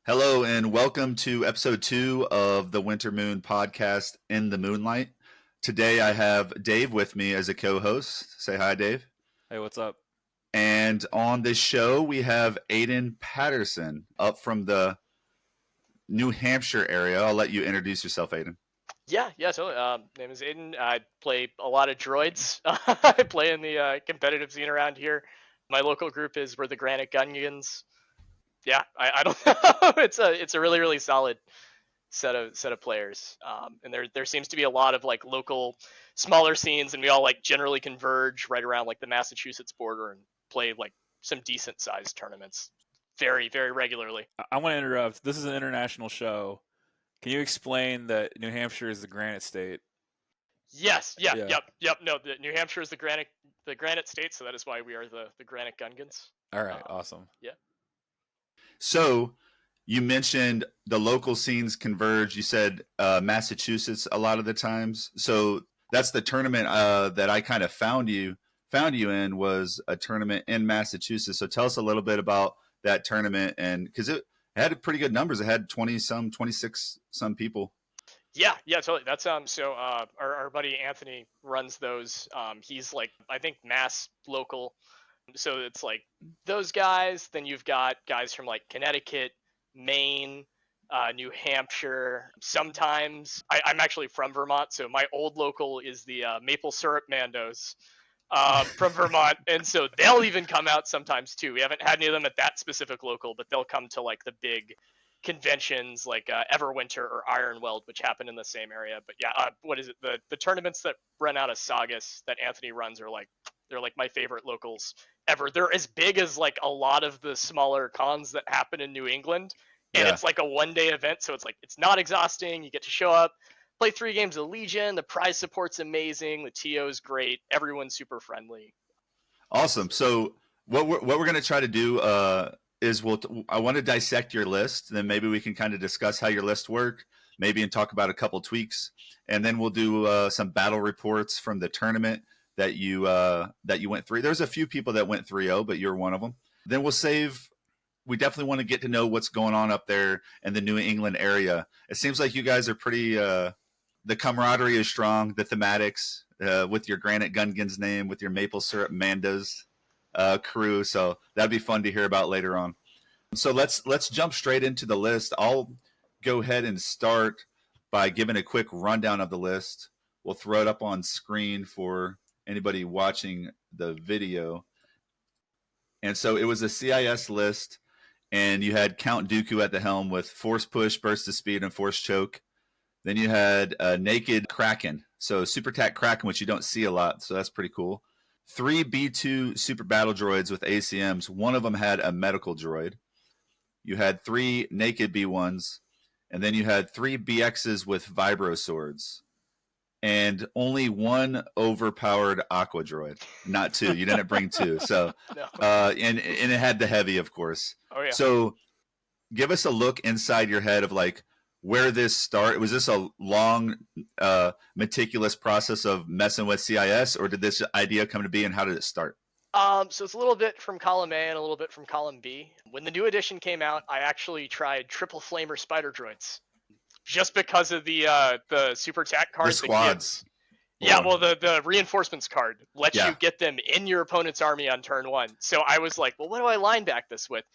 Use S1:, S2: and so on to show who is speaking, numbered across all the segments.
S1: Hello and welcome to episode 2 of the WinterMoon podcast in the Moonlight. Today I have Dave with me as a co-host. Say hi, Dave.
S2: Hey, what's up?
S1: And on this show we have Aidan Patterson up from the New Hampshire area. I'll let you introduce yourself, Aidan.
S3: Yeah, totally. Name is Aidan. I play a lot of droids. I play in the competitive scene around here. My local group we're the Granite Gungans. Yeah, I don't know. It's a really solid set of players. And there seems to be a lot of like local smaller scenes, and we all like generally converge right around like the Massachusetts border and play like some decent sized tournaments very regularly.
S2: I want to interrupt. This is an international show. Can you explain that New Hampshire is the Granite State?
S3: Yes. Yep. No, New Hampshire is the Granite State, so that is why we are the Granite Gungans.
S2: All right, awesome.
S3: Yeah.
S1: So you mentioned the local scenes converge. You said Massachusetts a lot of the times. So that's the tournament that I kind of found you in, was a tournament in Massachusetts. So tell us a little bit about that tournament, and because it had pretty good numbers. It had 26 some people.
S3: Yeah, totally. That's so our buddy Anthony runs those. He's like, I think Mass local. So it's like those guys. Then you've got guys from like Connecticut, Maine, New Hampshire. Sometimes I'm actually from Vermont, so my old local is the Maple Syrup Mandos from Vermont, and so they'll even come out sometimes too. We haven't had any of them at that specific local, but they'll come to like the big conventions like Everwinter or Ironweld, which happen in the same area. But yeah, what is it? The tournaments that run out of Saugus that Anthony runs are like, they're like my favorite locals ever. They're as big as like a lot of the smaller cons that happen in New England, and It's like a one-day event, so it's like it's not exhausting. You get to show up, play 3 games of Legion. The prize support's amazing. The TO is great. Everyone's super friendly.
S1: Awesome. So what we're going to try to do is I want to dissect your list. Then maybe we can kind of discuss how your list worked, maybe, and talk about a couple tweaks, and then we'll do some battle reports from the tournament that you went through. There's a few people that went 3-0, but you're one of them. Then we'll save. We definitely want to get to know what's going on up there in the New England area. It seems like you guys are pretty. The camaraderie is strong. The thematics with your Granite Gungans name, with your Maple Syrup Mandas crew. So that'd be fun to hear about later on. So let's jump straight into the list. I'll go ahead and start by giving a quick rundown of the list. We'll throw it up on screen for anybody watching the video. And so it was a CIS list, and you had Count Dooku at the helm with Force Push, Burst of Speed, and Force Choke. Then you had Naked Kraken, so Super Tac Kraken, which you don't see a lot, so that's pretty cool. 3 B2 Super Battle Droids with ACMs. One of them had a medical droid. You had 3 Naked B1s, and then you had 3 BXs with Vibro Swords. And only 1 overpowered Aqua Droid, not 2. You didn't bring 2. So,
S3: No.
S1: And it had the heavy, of course.
S3: Oh yeah.
S1: So, give us a look inside your head of like where this started. Was this a long, meticulous process of messing with CIS, or did this idea come to be, and how did it start?
S3: So it's a little bit from column A and a little bit from column B. When the new edition came out, I actually tried triple flamer spider droids. Just because of the super tac card.
S1: The squads.
S3: Yeah, well, the reinforcements card lets you get them in your opponent's army on turn 1. So I was like, well, what do I line back this with?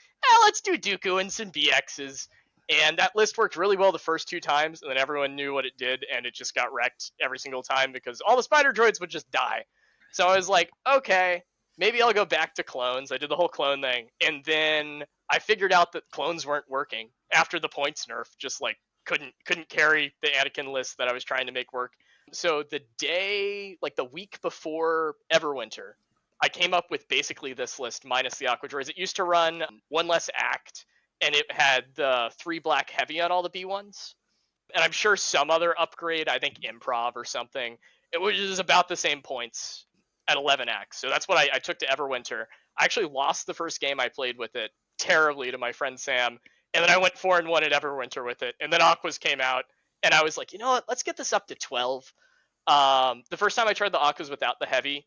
S3: Let's do Dooku and some BXs. And that list worked really well the first 2 times, and then everyone knew what it did, and it just got wrecked every single time because all the spider droids would just die. So I was like, okay, maybe I'll go back to clones. I did the whole clone thing, and then I figured out that clones weren't working after the points nerf. Just like couldn't carry the Anakin list that I was trying to make work. So the week before Everwinter, I came up with basically this list minus the Aqua Droids. It used to run 1 less act, and it had the 3 black heavy on all the B1s. And I'm sure some other upgrade, I think improv or something. It was about the same points at 11 acts. So that's what I took to Everwinter. I actually lost the first game I played with it terribly to my friend Sam. And then I went 4-1 at Everwinter with it. And then Aquas came out, and I was like, you know what? Let's get this up to 12. The first time I tried the Aquas without the heavy,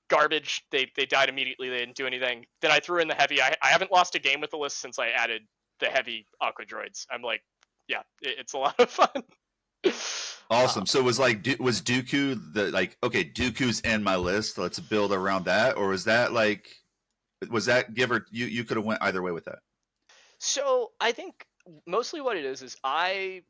S3: garbage. They died immediately. They didn't do anything. Then I threw in the heavy. I haven't lost a game with the list since I added the heavy Aqua Droids. I'm like, yeah, it's a lot of fun.
S1: Awesome. So was Dooku the okay, Dooku's in my list. Let's build around that, or was that give or you could have went either way with that?
S3: So I think mostly what it is I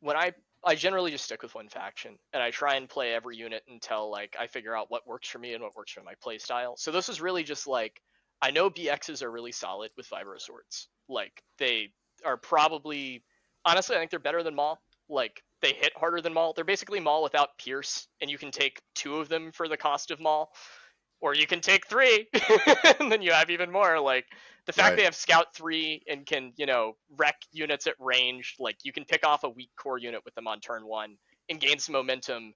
S3: generally just stick with one faction and I try and play every unit until like I figure out what works for me and what works for my play style. So this is really just like, I know BXs are really solid with vibro swords. Like they are probably, honestly, I think they're better than Maul. Like they hit harder than Maul. They're basically Maul without Pierce, and you can take 2 of them for the cost of Maul, or you can take 3 and then you have even more. Like the fact
S1: Right.
S3: they have Scout 3 and can, wreck units at range, like you can pick off a weak core unit with them on turn 1 and gain some momentum,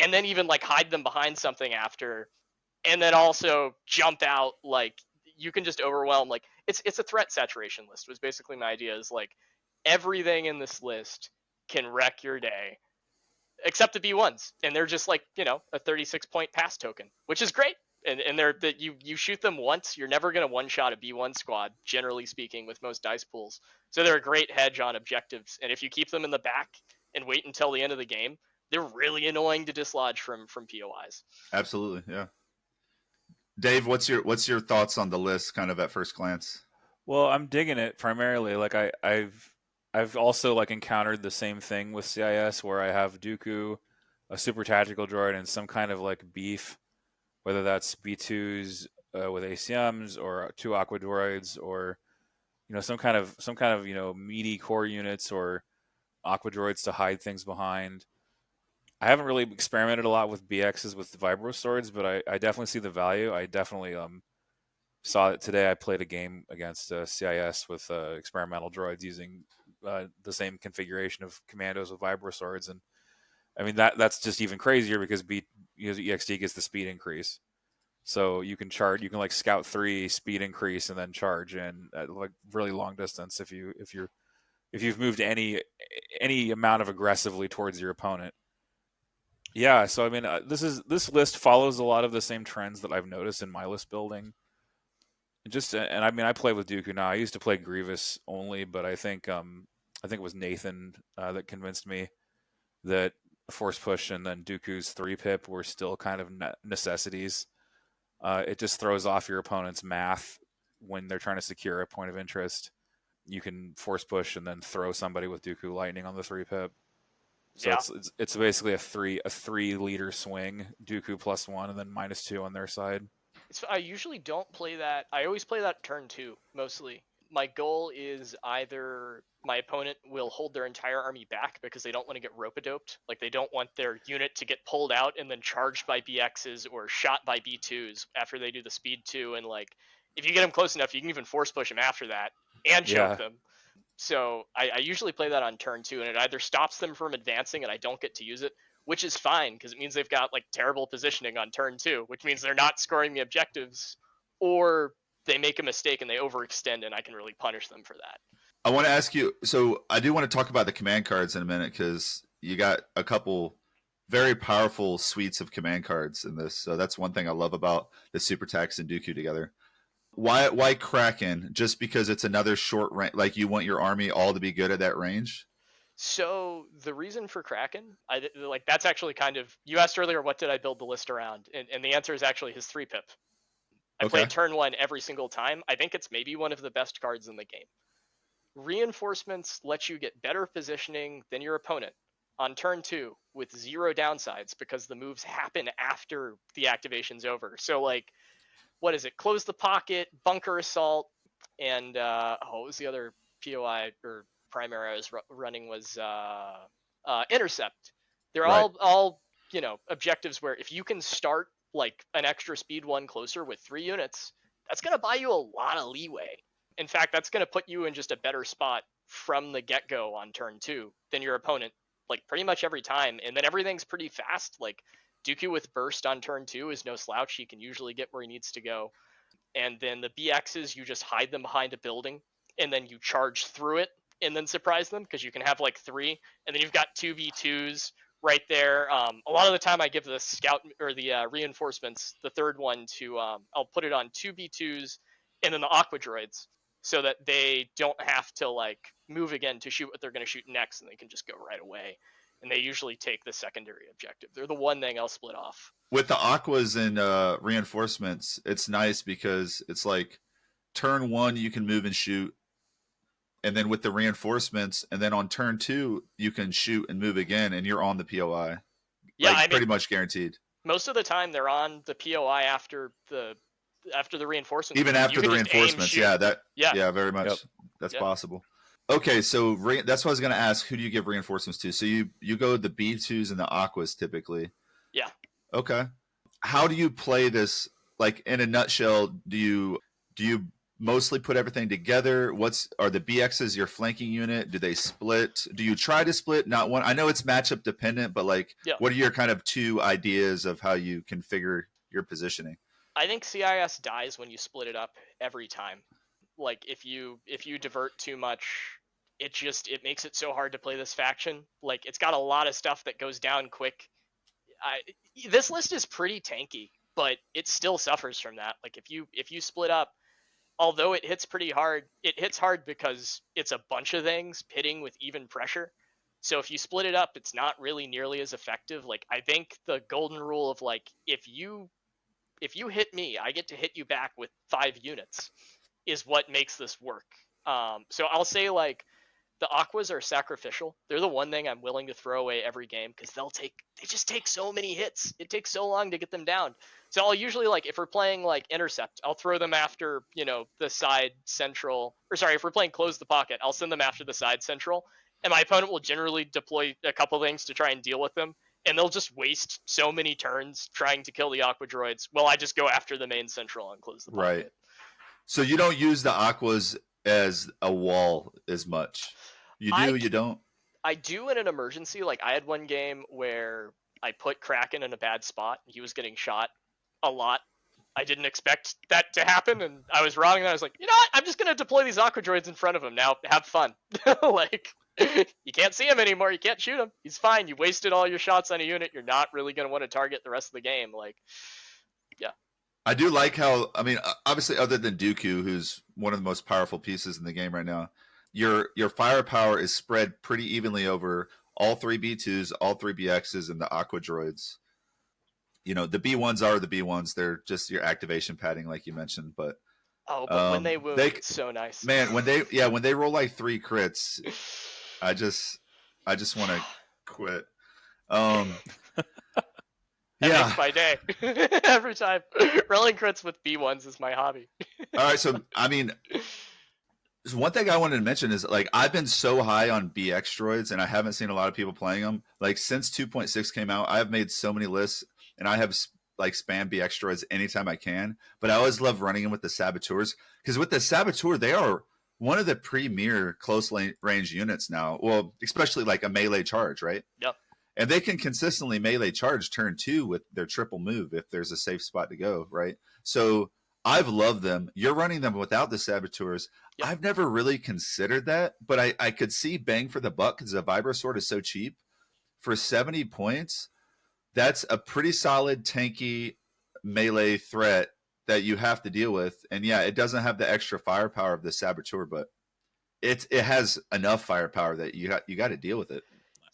S3: and then even like hide them behind something after, and then also jump out. Like you can just overwhelm. Like it's a threat saturation list was basically my idea, is like everything in this list can wreck your day except the B1s, and they're just like, a 36 point pass token, which is great. And they're that you shoot them once, you're never going to one shot a B1 squad, generally speaking, with most dice pools. So they're a great hedge on objectives, and if you keep them in the back and wait until the end of the game, they're really annoying to dislodge from POIs.
S1: Absolutely, yeah. Dave, what's your thoughts on the list, kind of at first glance?
S2: Well, I'm digging it primarily. Like I've also like encountered the same thing with CIS where I have Dooku, a super tactical droid, and some kind of like beef, whether that's B2s with ACMs or 2 Aqua Droids, or some kind of meaty core units or Aqua Droids to hide things behind. I haven't really experimented a lot with BXs with the Vibro swords, but I definitely see the value. I definitely saw it today. I played a game against CIS with experimental droids using the same configuration of commandos with vibro swords, and I mean that's just even crazier because EXD gets the speed increase, so you can like scout 3 speed increase and then charge in at like really long distance if you've moved any amount of aggressively towards your opponent. Yeah, so I mean this list follows a lot of the same trends that I've noticed in my list building. And I mean, I play with Dooku now. I used to play Grievous only, but I think it was Nathan that convinced me that Force Push and then Dooku's 3-pip were still kind of necessities. It just throws off your opponent's math when they're trying to secure a point of interest. You can Force Push and then throw somebody with Dooku Lightning on the 3-pip. So
S3: Yeah.
S2: it's basically a 3-leader swing, Dooku +1 and then -2 on their side.
S3: I usually don't play that. I always play that turn 2, mostly. My goal is either my opponent will hold their entire army back because they don't want to get rope-a-doped. Like, they don't want their unit to get pulled out and then charged by BXs or shot by B2s after they do the speed 2. And, like, if you get them close enough, you can even force push them after that and choke them. So I usually play that on turn 2, and it either stops them from advancing and I don't get to use it, which is fine because it means they've got like terrible positioning on turn 2, which means they're not scoring the objectives, or they make a mistake and they overextend and I can really punish them for that.
S1: I want to ask you, so I do want to talk about the command cards in a minute because you got a couple very powerful suites of command cards in this. So that's one thing I love about the Super Tax and Dooku together. Why Kraken? Just because it's another short range, like you want your army all to be good at that range?
S3: So the reason for Kraken, that's actually kind of, you asked earlier, what did I build the list around? And the answer is actually his 3-pip. I play turn 1 every single time. I think it's maybe one of the best cards in the game. Reinforcements let you get better positioning than your opponent on turn 2 with 0 downsides because the moves happen after the activation's over. So like, what is it? Close the pocket, bunker assault, and what was the other POI or primary I was running was intercept. They're all objectives where if you can start like an extra speed 1 closer with 3 units, that's going to buy you a lot of leeway. In fact, that's going to put you in just a better spot from the get-go on turn 2 than your opponent, like pretty much every time. And then everything's pretty fast. Like Dooku with burst on turn 2 is no slouch. He can usually get where he needs to go. And then the BXs, you just hide them behind a building and then you charge through it and then surprise them because you can have like 3, and then you've got 2 V2s right there. A lot of the time I give the scout or the reinforcements, the third one, to I'll put it on 2 B2s and then the Aqua Droids so that they don't have to like move again to shoot what they're going to shoot next, and they can just go right away. And they usually take the secondary objective. They're the one thing I'll split off.
S1: With the aquas and reinforcements, it's nice because it's like turn 1 you can move and shoot, and then with the reinforcements, and then on turn 2 you can shoot and move again, and you're on the POI.
S3: Yeah,
S1: like,
S3: I mean,
S1: pretty much guaranteed.
S3: Most of the time they're on the POI after the reinforcements.
S1: Even after the reinforcements, yeah, very much.
S2: Yep.
S1: That's possible. Okay, so that's what I was going to ask. Who do you give reinforcements to? So you go the B2s and the aquas typically.
S3: Yeah.
S1: Okay. How do you play this? Like in a nutshell, do you mostly put everything together? Are the BXs your flanking unit? Do they split? Do you try to split? Not one. I know it's matchup dependent, but like, what are your kind of 2 ideas of how you configure your positioning?
S3: I think CIS dies when you split it up every time. Like if you divert too much, it makes it so hard to play this faction. Like it's got a lot of stuff that goes down quick. This list is pretty tanky, but it still suffers from that. Like if you split up, although it hits pretty hard, it hits hard because it's a bunch of things pitting with even pressure. So if you split it up, it's not really nearly as effective. Like I think the golden rule of like if you hit me, I get to hit you back with 5 units is what makes this work. So I'll say like the aquas are sacrificial. They're the one thing I'm willing to throw away every game because they just take so many hits. It takes so long to get them down. So I'll usually like if we're playing like intercept, I'll throw them after, the side central, or sorry, if we're playing close the pocket, I'll send them after the side central, and my opponent will generally deploy a couple things to try and deal with them. And they'll just waste so many turns trying to kill the aqua droids. Well, I just go after the main central and close the pocket.
S1: Right. So you don't use the aquas as a wall as much. You do, you don't?
S3: I do in an emergency. Like I had one game where I put Kraken in a bad spot. He was getting shot a lot. I didn't expect that to happen, and I was wrong. And I was like, you know what? I'm just going to deploy these aqua droids in front of him. Now have fun. Like, you can't see him anymore. You can't shoot him. He's fine. You wasted all your shots on a unit. You're not really going to want to target the rest of the game. Like, yeah.
S1: I do like how, I mean, obviously other than Dooku, who's one of the most powerful pieces in the game right now, your firepower is spread pretty evenly over all 3 B2s, all 3 BXs, and the aqua droids. The B1s are the B1s. They're just your activation padding, like you mentioned. But
S3: when they wound, it's so nice.
S1: Man, when they roll like 3 crits, I just want to quit.
S3: That makes my day. Every time. Rolling crits with B1s is my hobby.
S1: All right, so I mean, one thing I wanted to mention is like I've been so high on BX-Droids, and I haven't seen a lot of people playing them. Like since 2.6 came out, I've made so many lists, and I have like spam BX-Droids anytime I can. But I always love running them with the Saboteurs, because with the Saboteur, they are one of the premier close range units now. Well, especially like a melee charge, right?
S3: Yep.
S1: And they can consistently melee charge turn 2 with their triple move if there's a safe spot to go, right? So I've loved them. You're running them without the Saboteurs. Yep. I've never really considered that, but I could see bang for the buck because the Vibro Sword is so cheap. For 70 points, that's a pretty solid tanky melee threat that you have to deal with. And yeah, it doesn't have the extra firepower of the Saboteur, but it has enough firepower that you got to deal with it.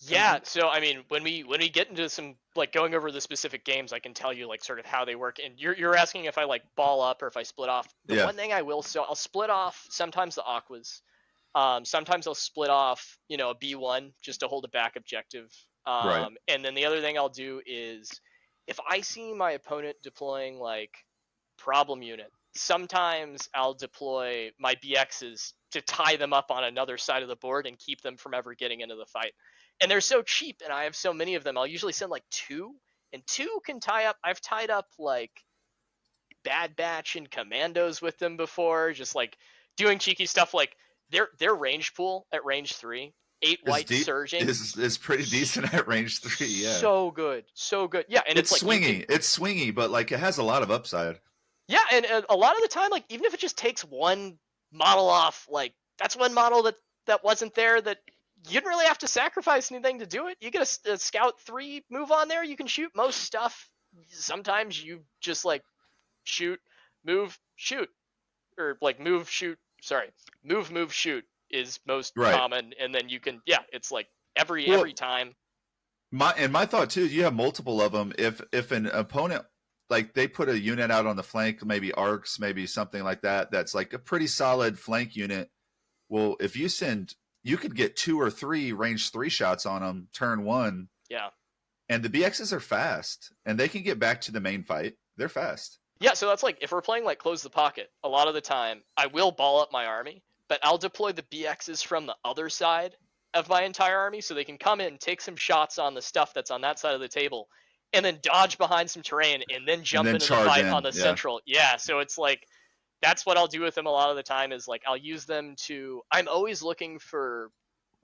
S3: Yeah, so I mean, when we get into some like going over the specific games, I can tell you like sort of how they work. And you're asking if I like ball up or if I split off. The one thing I will, so I'll split off sometimes the aquas. Sometimes I'll split off, a B1 just to hold a back objective.
S1: Right.
S3: And then the other thing I'll do is if I see my opponent deploying like problem unit, sometimes I'll deploy my BXs to tie them up on another side of the board and keep them from ever getting into the fight. And they're so cheap, and I have so many of them. I'll usually send like 2, and 2 can tie up. I've tied up like Bad Batch and Commandos with them before, just like doing cheeky stuff. Like their range pool at range 3, 8 white surging
S1: is pretty decent at range 3. Yeah,
S3: so good. Yeah, and it's like
S1: swingy. It's swingy, but like it has a lot of upside.
S3: Yeah, and a lot of the time, like even if it just takes one model off, like that's one model that wasn't there that. You didn't really have to sacrifice anything to do it. You get a Scout 3 move on there. You can shoot most stuff. Sometimes you just like shoot, move, shoot. Or like move, shoot. Sorry. Move, shoot is most
S1: Right.
S3: common, and then you can it's like every time.
S1: My thought too is you have multiple of them. If an opponent, like, they put a unit out on the flank, maybe arcs, maybe something like that, that's like a pretty solid flank unit. Well, if you could get 2 or 3 range 3 shots on them turn 1.
S3: Yeah.
S1: And the BXs are fast, and they can get back to the main fight. They're fast.
S3: Yeah, so that's like, if we're playing like Close the Pocket, a lot of the time I will ball up my army, but I'll deploy the BXs from the other side of my entire army so they can come in, take some shots on the stuff that's on that side of the table, and then dodge behind some terrain and then jump into the fight on the central. Yeah, so it's like, that's what I'll do with them a lot of the time, is like I'll use them to, I'm always looking for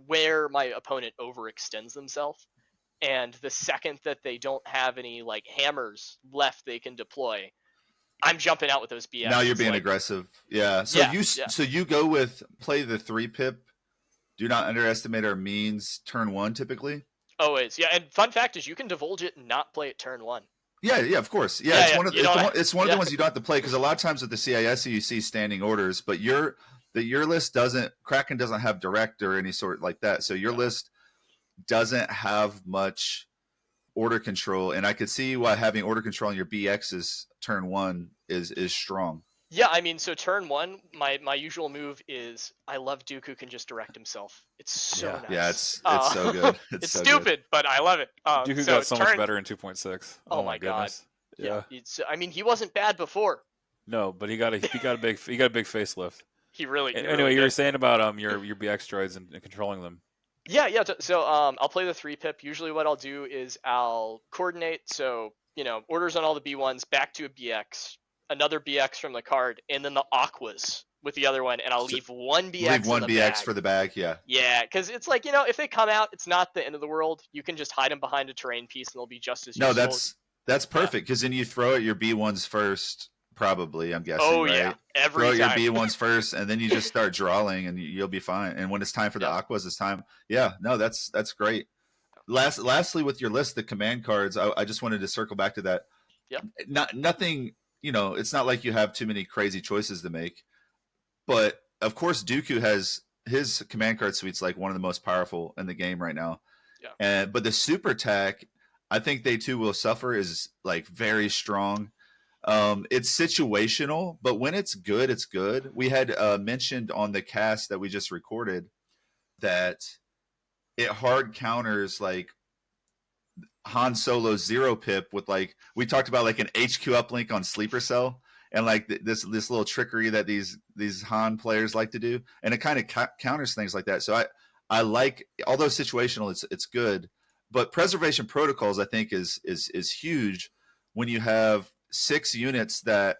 S3: where my opponent overextends themselves. And the second that they don't have any like hammers left they can deploy, I'm jumping out with those BX.
S1: Now you're being aggressive. Yeah. So so you go with play the 3-pip. Do not underestimate our means turn 1 typically.
S3: Always. Yeah. And fun fact is you can divulge it and not play it turn 1.
S1: Yeah, of course. Yeah, it's one of the ones you don't have to play, because a lot of times with the CIS you see standing orders, but your list doesn't, Kraken doesn't have direct or any sort like that. So your list doesn't have much order control, and I could see why having order control on your BX's turn 1 is strong.
S3: Yeah, I mean, so turn 1, my usual move is, I love Dooku can just direct himself. It's so nice.
S1: Yeah, it's so good.
S3: It's so stupid, good. But I love it.
S2: Dooku got so much better in 2.6.
S3: Oh my goodness.
S2: God.
S3: Yeah. I mean, he wasn't bad before.
S2: No, but he got a big facelift.
S3: He really.
S2: Anyway, you were saying about your BX droids and controlling them.
S3: Yeah. So I'll play the 3-pip. Usually what I'll do is I'll coordinate. So, orders on all the B1s back to a BX, another BX from the card, and then the Aquas with the other one, and I'll leave one BX.
S1: Leave one BX for the bag, yeah.
S3: Yeah, because it's like, if they come out, it's not the end of the world. You can just hide them behind a terrain piece, and they'll be just as useful.
S1: No, that's perfect, because then you throw at your B1s first, probably, I'm guessing,
S3: Oh,
S1: right?
S3: yeah, every
S1: time. Throw
S3: time.
S1: your B1s first, and then you just start drawing, and you'll be fine. And when it's time for the Aquas, it's time. Yeah, no, that's great. Lastly, with your list, the command cards, I just wanted to circle back to that.
S3: Yeah.
S1: Nothing, it's not like you have too many crazy choices to make. But, of course, Dooku has his command card suite's like one of the most powerful in the game right now.
S3: Yeah.
S1: But the super tack, I think they too will suffer, is like very strong. It's situational, but when it's good, it's good. We had mentioned on the cast that we just recorded that it hard counters like Han Solo's 0-pip with, like, we talked about like an HQ uplink on Sleeper Cell, and like this little trickery that these Han players like to do, and it kind of counters things like that. So I like, although situational, it's good. But preservation protocols, I think, is huge when you have 6 units that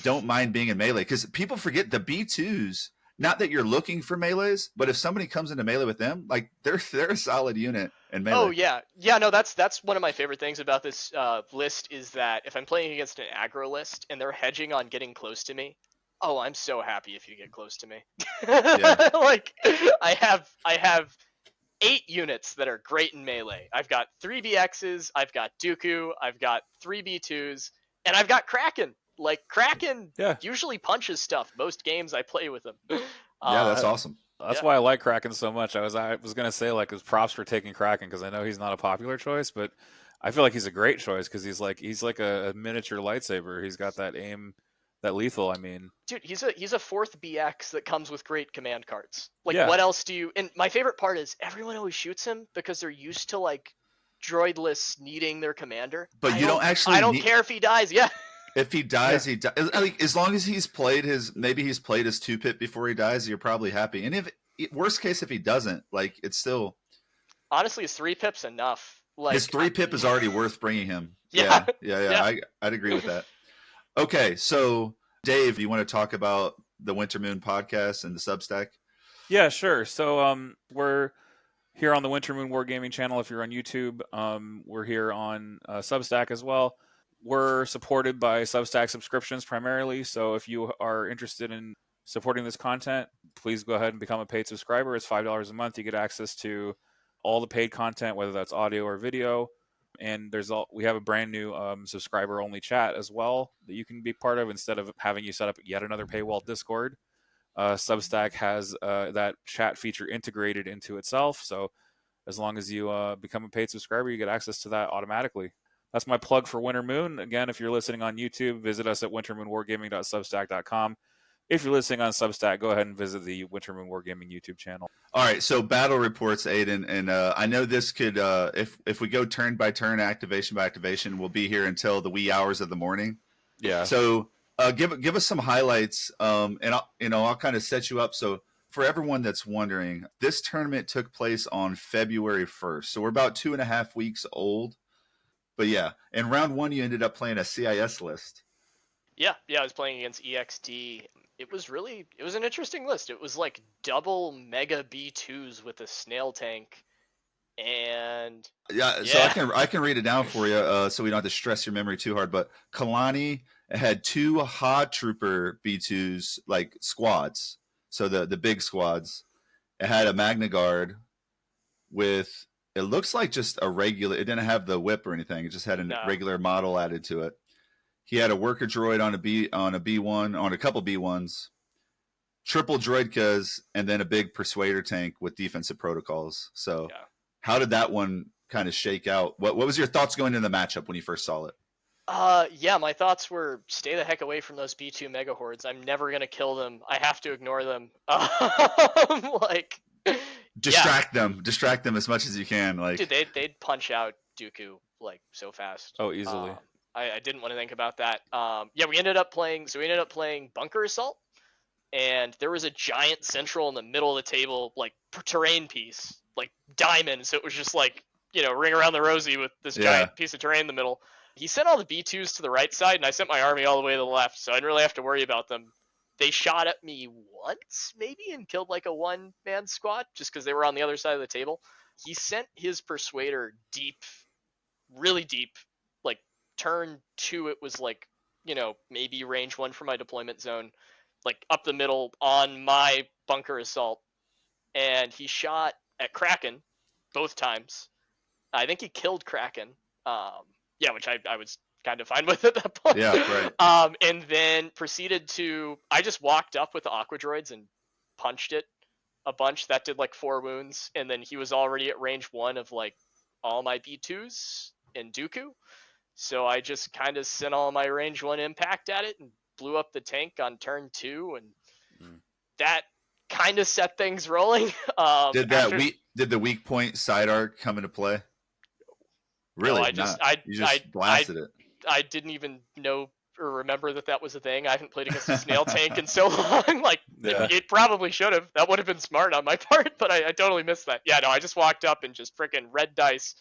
S1: don't mind being in melee, because people forget the B2s. Not that you're looking for melees, but if somebody comes into melee with them, like they're a solid unit in melee.
S3: Oh yeah. No, that's one of my favorite things about this list, is that if I'm playing against an aggro list and they're hedging on getting close to me, oh, I'm so happy if you get close to me.
S1: Yeah.
S3: Like I have 8 units that are great in melee. I've got 3 BXs, I've got Dooku, I've got 3 B2s, and I've got Kraken. Like, Kraken usually punches stuff most games I play with him.
S1: Yeah, that's awesome.
S2: That's why I like Kraken so much. I was going to say, like, his props for taking Kraken, because I know he's not a popular choice, but I feel like he's a great choice, because he's like a miniature lightsaber. He's got that aim, that lethal, I mean. Dude,
S3: he's a 4th BX that comes with great command cards. Like, what else do you... And my favorite part is everyone always shoots him because they're used to, like, droid lists needing their commander.
S1: But you don't actually...
S3: I don't care if he dies,
S1: If he dies, he dies. Like, as long as he's played his 2-pip before he dies, you're probably happy. And if worst case, if he doesn't, like, it's still...
S3: Honestly, his 3-pip's enough. Like,
S1: his 3-pip is already worth bringing him.
S3: Yeah.
S1: I'd agree with that. Okay, so Dave, you want to talk about the WinterMoon podcast and the Substack?
S2: Yeah, sure. So we're here on the WinterMoon Wargaming channel. If you're on YouTube, we're here on Substack as well. We're supported by Substack subscriptions primarily, so if you are interested in supporting this content, please go ahead and become a paid subscriber. It's $5 a month. You get access to all the paid content, whether that's audio or video. And we have a brand new subscriber-only chat as well that you can be part of, instead of having you set up yet another paywall Discord. Substack has that chat feature integrated into itself. So as long as you become a paid subscriber, you get access to that automatically. That's my plug for WinterMoon. Again, if you're listening on YouTube, visit us at wintermoonwargaming.substack.com. If you're listening on Substack, go ahead and visit the WinterMoon Wargaming YouTube channel.
S1: All right, so battle reports, Aidan, and I know this could, if we go turn by turn, activation by activation, we'll be here until the wee hours of the morning.
S2: Yeah.
S1: So give us some highlights, and I'll kind of set you up. So for everyone that's wondering, this tournament took place on February 1st, so we're about 2.5 weeks old. But yeah, in round 1, you ended up playing a CIS list.
S3: Yeah, I was playing against EXD. It was an interesting list. It was like double mega B2s with a snail tank, and
S1: So I can read it down for you, so we don't have to stress your memory too hard. But Kalani had 2 Ha Trooper B2s, like squads, so the big squads. It had a Magna Guard with, it looks like just a regular. It didn't have the whip or anything. It just had a regular model added to it. He had a worker droid on a B1, on a couple B1s, triple droidkas, and then a big persuader tank with defensive protocols. So how did that one kind of shake out? What was your thoughts going into the matchup when you first saw it?
S3: Yeah, my thoughts were stay the heck away from those B2 mega hordes. I'm never gonna kill them. I have to ignore them. Like
S1: distract them as much as you can. Like,
S3: dude, they'd punch out Dooku like so fast.
S2: Oh, easily.
S3: I didn't want to think about that. We ended up playing Bunker Assault, and there was a giant central in the middle of the table, like terrain piece, like diamond. So it was just like, ring around the rosy with this giant piece of terrain in the middle. He sent all the B2s to the right side, and I sent my army all the way to the left, so I didn't really have to worry about them. They shot at me once, maybe, and killed like a one-man squad, just because they were on the other side of the table. He sent his Persuader deep, really deep, like turn 2, it was like, maybe range 1 for my deployment zone, like up the middle on my Bunker Assault. And he shot at Kraken both times. I think he killed Kraken. Which I was kind of fine with at that point.
S1: Yeah, right.
S3: And then proceeded to, I just walked up with the Aqua Droids and punched it a bunch. That did like 4 wounds. And then he was already at range 1 of like all my B2s and Dooku. So I just kind of sent all my range 1 impact at it and blew up the tank on turn 2. And that kind of set things rolling.
S1: Did the weak point side arc come into play? Really?
S3: No,
S1: I blasted it.
S3: I didn't even know or remember that was a thing. I haven't played against a snail tank in so long. Like, it probably should have. That would have been smart on my part, but I totally missed that. Yeah, no, I just walked up and just freaking red dice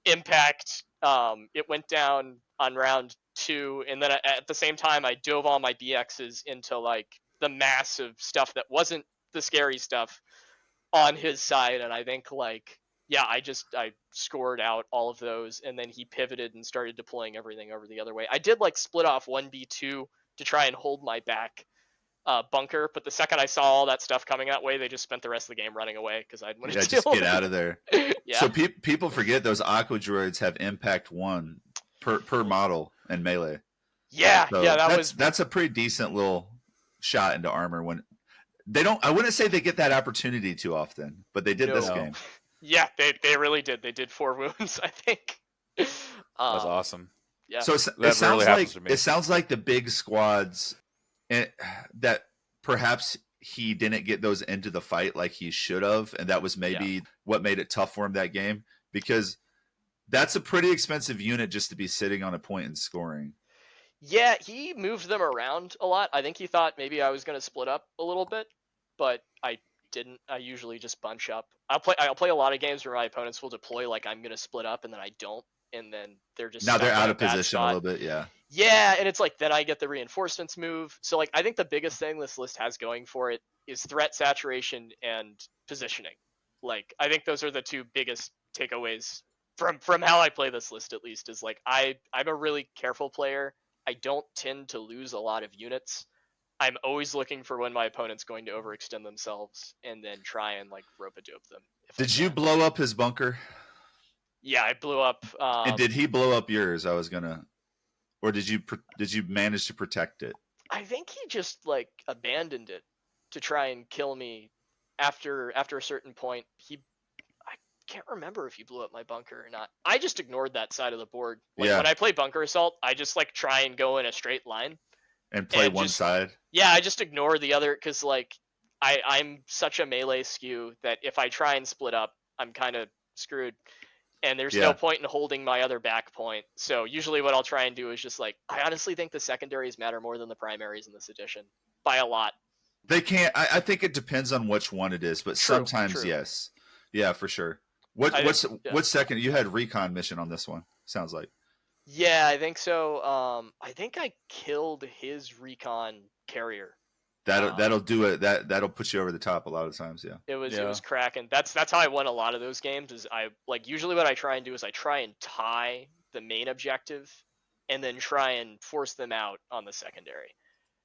S3: impact. It went down on round 2, and then at the same time, I dove all my BXs into like the massive stuff that wasn't the scary stuff on his side, and I think like. Yeah, I scored out all of those, and then he pivoted and started deploying everything over the other way. I did like split off 1B2 to try and hold my back bunker, but the second I saw all that stuff coming that way, they just spent the rest of the game running away because I'd wanted to
S1: just get out of there.
S3: Yeah.
S1: So people forget those Aqua Droids have impact 1 per model in melee.
S3: Yeah,
S1: so that's a pretty decent little shot into armor when they don't. I wouldn't say they get that opportunity too often, but they did this game.
S3: Yeah, they really did. They did 4 wounds, I think.
S2: That's awesome.
S3: Yeah.
S1: So it sounds like the big squads that perhaps he didn't get those into the fight like he should have, and that was maybe what made it tough for him that game, because that's a pretty expensive unit just to be sitting on a point and scoring.
S3: Yeah, he moved them around a lot. I think he thought maybe I was going to split up a little bit, but I didn't. I usually just bunch up. I'll play a lot of games where my opponents will deploy like I'm gonna split up, and then I don't, and then they're just
S1: now they're out of position a little bit.
S3: Yeah, and it's like then I get the reinforcements move. So like I think the biggest thing this list has going for it is threat saturation and positioning. Like I think those are the 2 biggest takeaways from how I play this list, at least, is like I'm a really careful player. I don't tend to lose a lot of units. I'm always looking for when my opponent's going to overextend themselves and then try and like rope-a-dope them.
S1: Did you blow up his bunker?
S3: Yeah, I blew up.
S1: And did he blow up yours? Or did you manage to protect it?
S3: I think he just like abandoned it, to try and kill me after a certain point. I can't remember if he blew up my bunker or not. I just ignored that side of the board. Like
S1: Yeah.
S3: when I play bunker assault, I just like try and go in a straight line.
S1: And play
S3: And
S1: one
S3: just-
S1: side.
S3: Yeah, I just ignore the other because like I'm such a melee skew that if I try and split up, I'm kind of screwed. And there's
S1: Yeah.
S3: no point in holding my other back point. So usually what I'll try and do is just like, I honestly think the secondaries matter more than the primaries in this edition by a lot.
S1: They can't. I think it depends on which one it is, but
S3: True,
S1: sometimes
S3: true.
S1: yes. Yeah, for sure. What second? You had recon mission on this one. Sounds like.
S3: Yeah, I think so. I think I killed his recon carrier.
S1: That'll do it. That'll put you over the top a lot of times. Yeah.
S3: It was cracking. That's how I won a lot of those games. Is I like usually what I try and do is I try and tie the main objective, and then try and force them out on the secondary,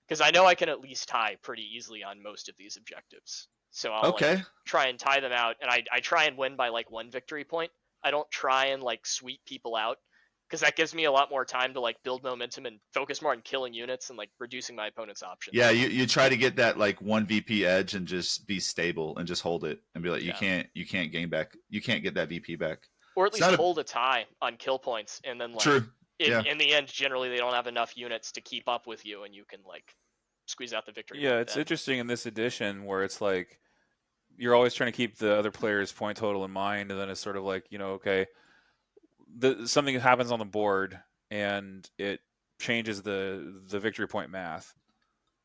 S3: because I know I can at least tie pretty easily on most of these objectives. So I'll like, try and tie them out, and I try and win by like 1 victory point. I don't try and like sweep people out, because that gives me a lot more time to like build momentum and focus more on killing units and like reducing my opponent's options.
S1: Yeah, you try to get that like 1 VP edge and just be stable and just hold it and be like, you can't gain back, you can't get that VP back,
S3: or at least hold a tie on kill points, and then like
S1: true.
S3: In the end, generally they don't have enough units to keep up with you, and you can like squeeze out the victory.
S2: Yeah, it's interesting in this edition where it's like you're always trying to keep the other player's point total in mind, and then it's sort of like, okay, something happens on the board and it changes the victory point math,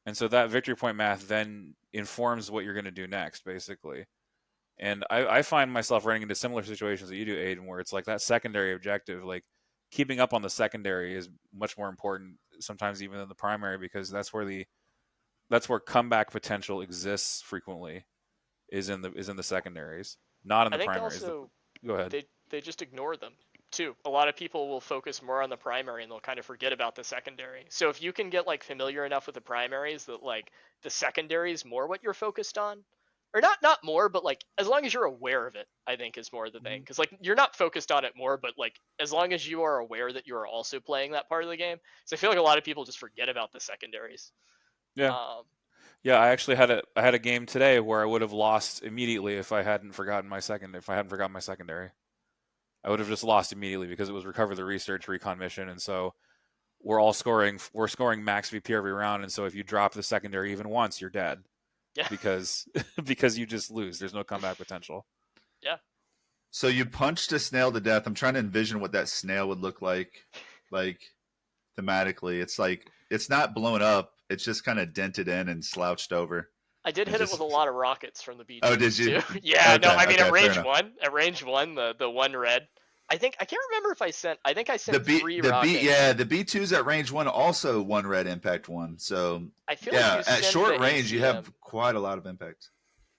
S2: and so that victory point math then informs what you're going to do next, basically. And I find myself running into similar situations that you do, Aidan, where it's like that secondary objective, like keeping up on the secondary is much more important sometimes even than the primary, because that's where comeback potential exists frequently, is in the secondaries, not in the primaries.
S3: Also,
S2: go ahead.
S3: They just ignore them too. A lot of people will focus more on the primary and they'll kind of forget about the secondary. So if you can get like familiar enough with the primaries that like the secondary is more what you're focused on, or not more, but like as long as you're aware of it, I think is more the thing. Because like you're not focused on it more, but like as long as you are aware that you are also playing that part of the game. So I feel like a lot of people just forget about the secondaries.
S2: Yeah. Yeah, I actually had a game today where I would have lost immediately if I hadn't forgotten my secondary. I would have just lost immediately because it was recover the research recon mission, and so we're scoring max VP every round, and so if you drop the secondary even once, you're dead.
S3: Yeah.
S2: Because you just lose. There's no comeback potential.
S3: Yeah.
S1: So you punched a snail to death. I'm trying to envision what that snail would look like thematically. It's like it's not blown up. It's just kind of dented in and slouched over.
S3: I did hit it with a lot of rockets from the B2.
S1: Oh, did you?
S3: Yeah,
S1: okay,
S3: no, I mean
S1: okay,
S3: at range one, the one red. I can't remember if I sent 3 rockets.
S1: The B2's at range 1, also 1 red impact 1. So
S3: I feel like you
S1: at short range
S3: ACM.
S1: you have quite a lot of impact.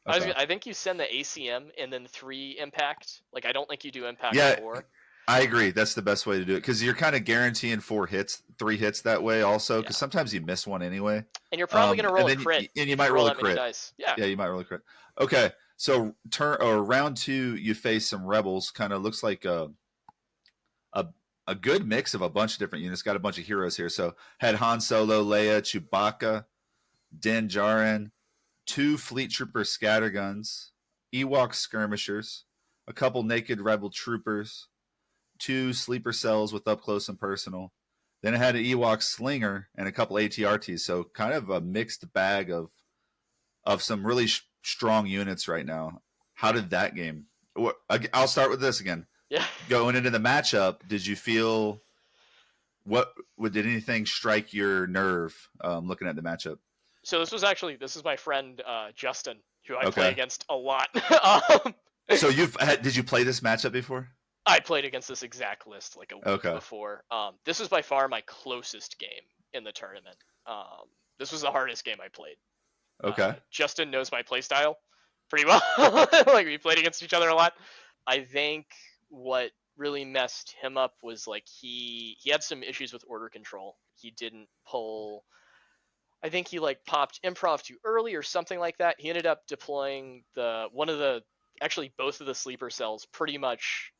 S1: Okay.
S3: I think you send the ACM and then 3 impact. Like I don't think you do impact 4.
S1: I agree. That's the best way to do it, because you're kind of guaranteeing 3 hits that way also, because sometimes you miss one anyway.
S3: And you're probably going to roll a crit.
S1: And you might roll a crit.
S3: Yeah,
S1: you might roll a crit. Okay, so round 2, you face some rebels. Kind of looks like a good mix of a bunch of different units. Got a bunch of heroes here. So had Han Solo, Leia, Chewbacca, Din Djarin, 2 Fleet Trooper scatterguns, Ewok skirmishers, a couple naked rebel troopers, 2 sleeper cells with up close and personal. Then it had an Ewok slinger and a couple ATRTs. So kind of a mixed bag of some really strong units right now. How did that game? I'll start with this again.
S3: Yeah.
S1: Going into the matchup, did you feel did anything strike your nerve looking at the matchup?
S3: So this is my friend Justin, who I play against a lot.
S1: So did you play this matchup before?
S3: I played against this exact list like a week before. This was by far my closest game in the tournament. This was the hardest game I played.
S1: Okay.
S3: Justin knows my playstyle pretty well. Like we played against each other a lot. I think what really messed him up was like he had some issues with order control. He didn't pull. I think he like popped improv too early or something like that. He ended up deploying both of the sleeper cells pretty much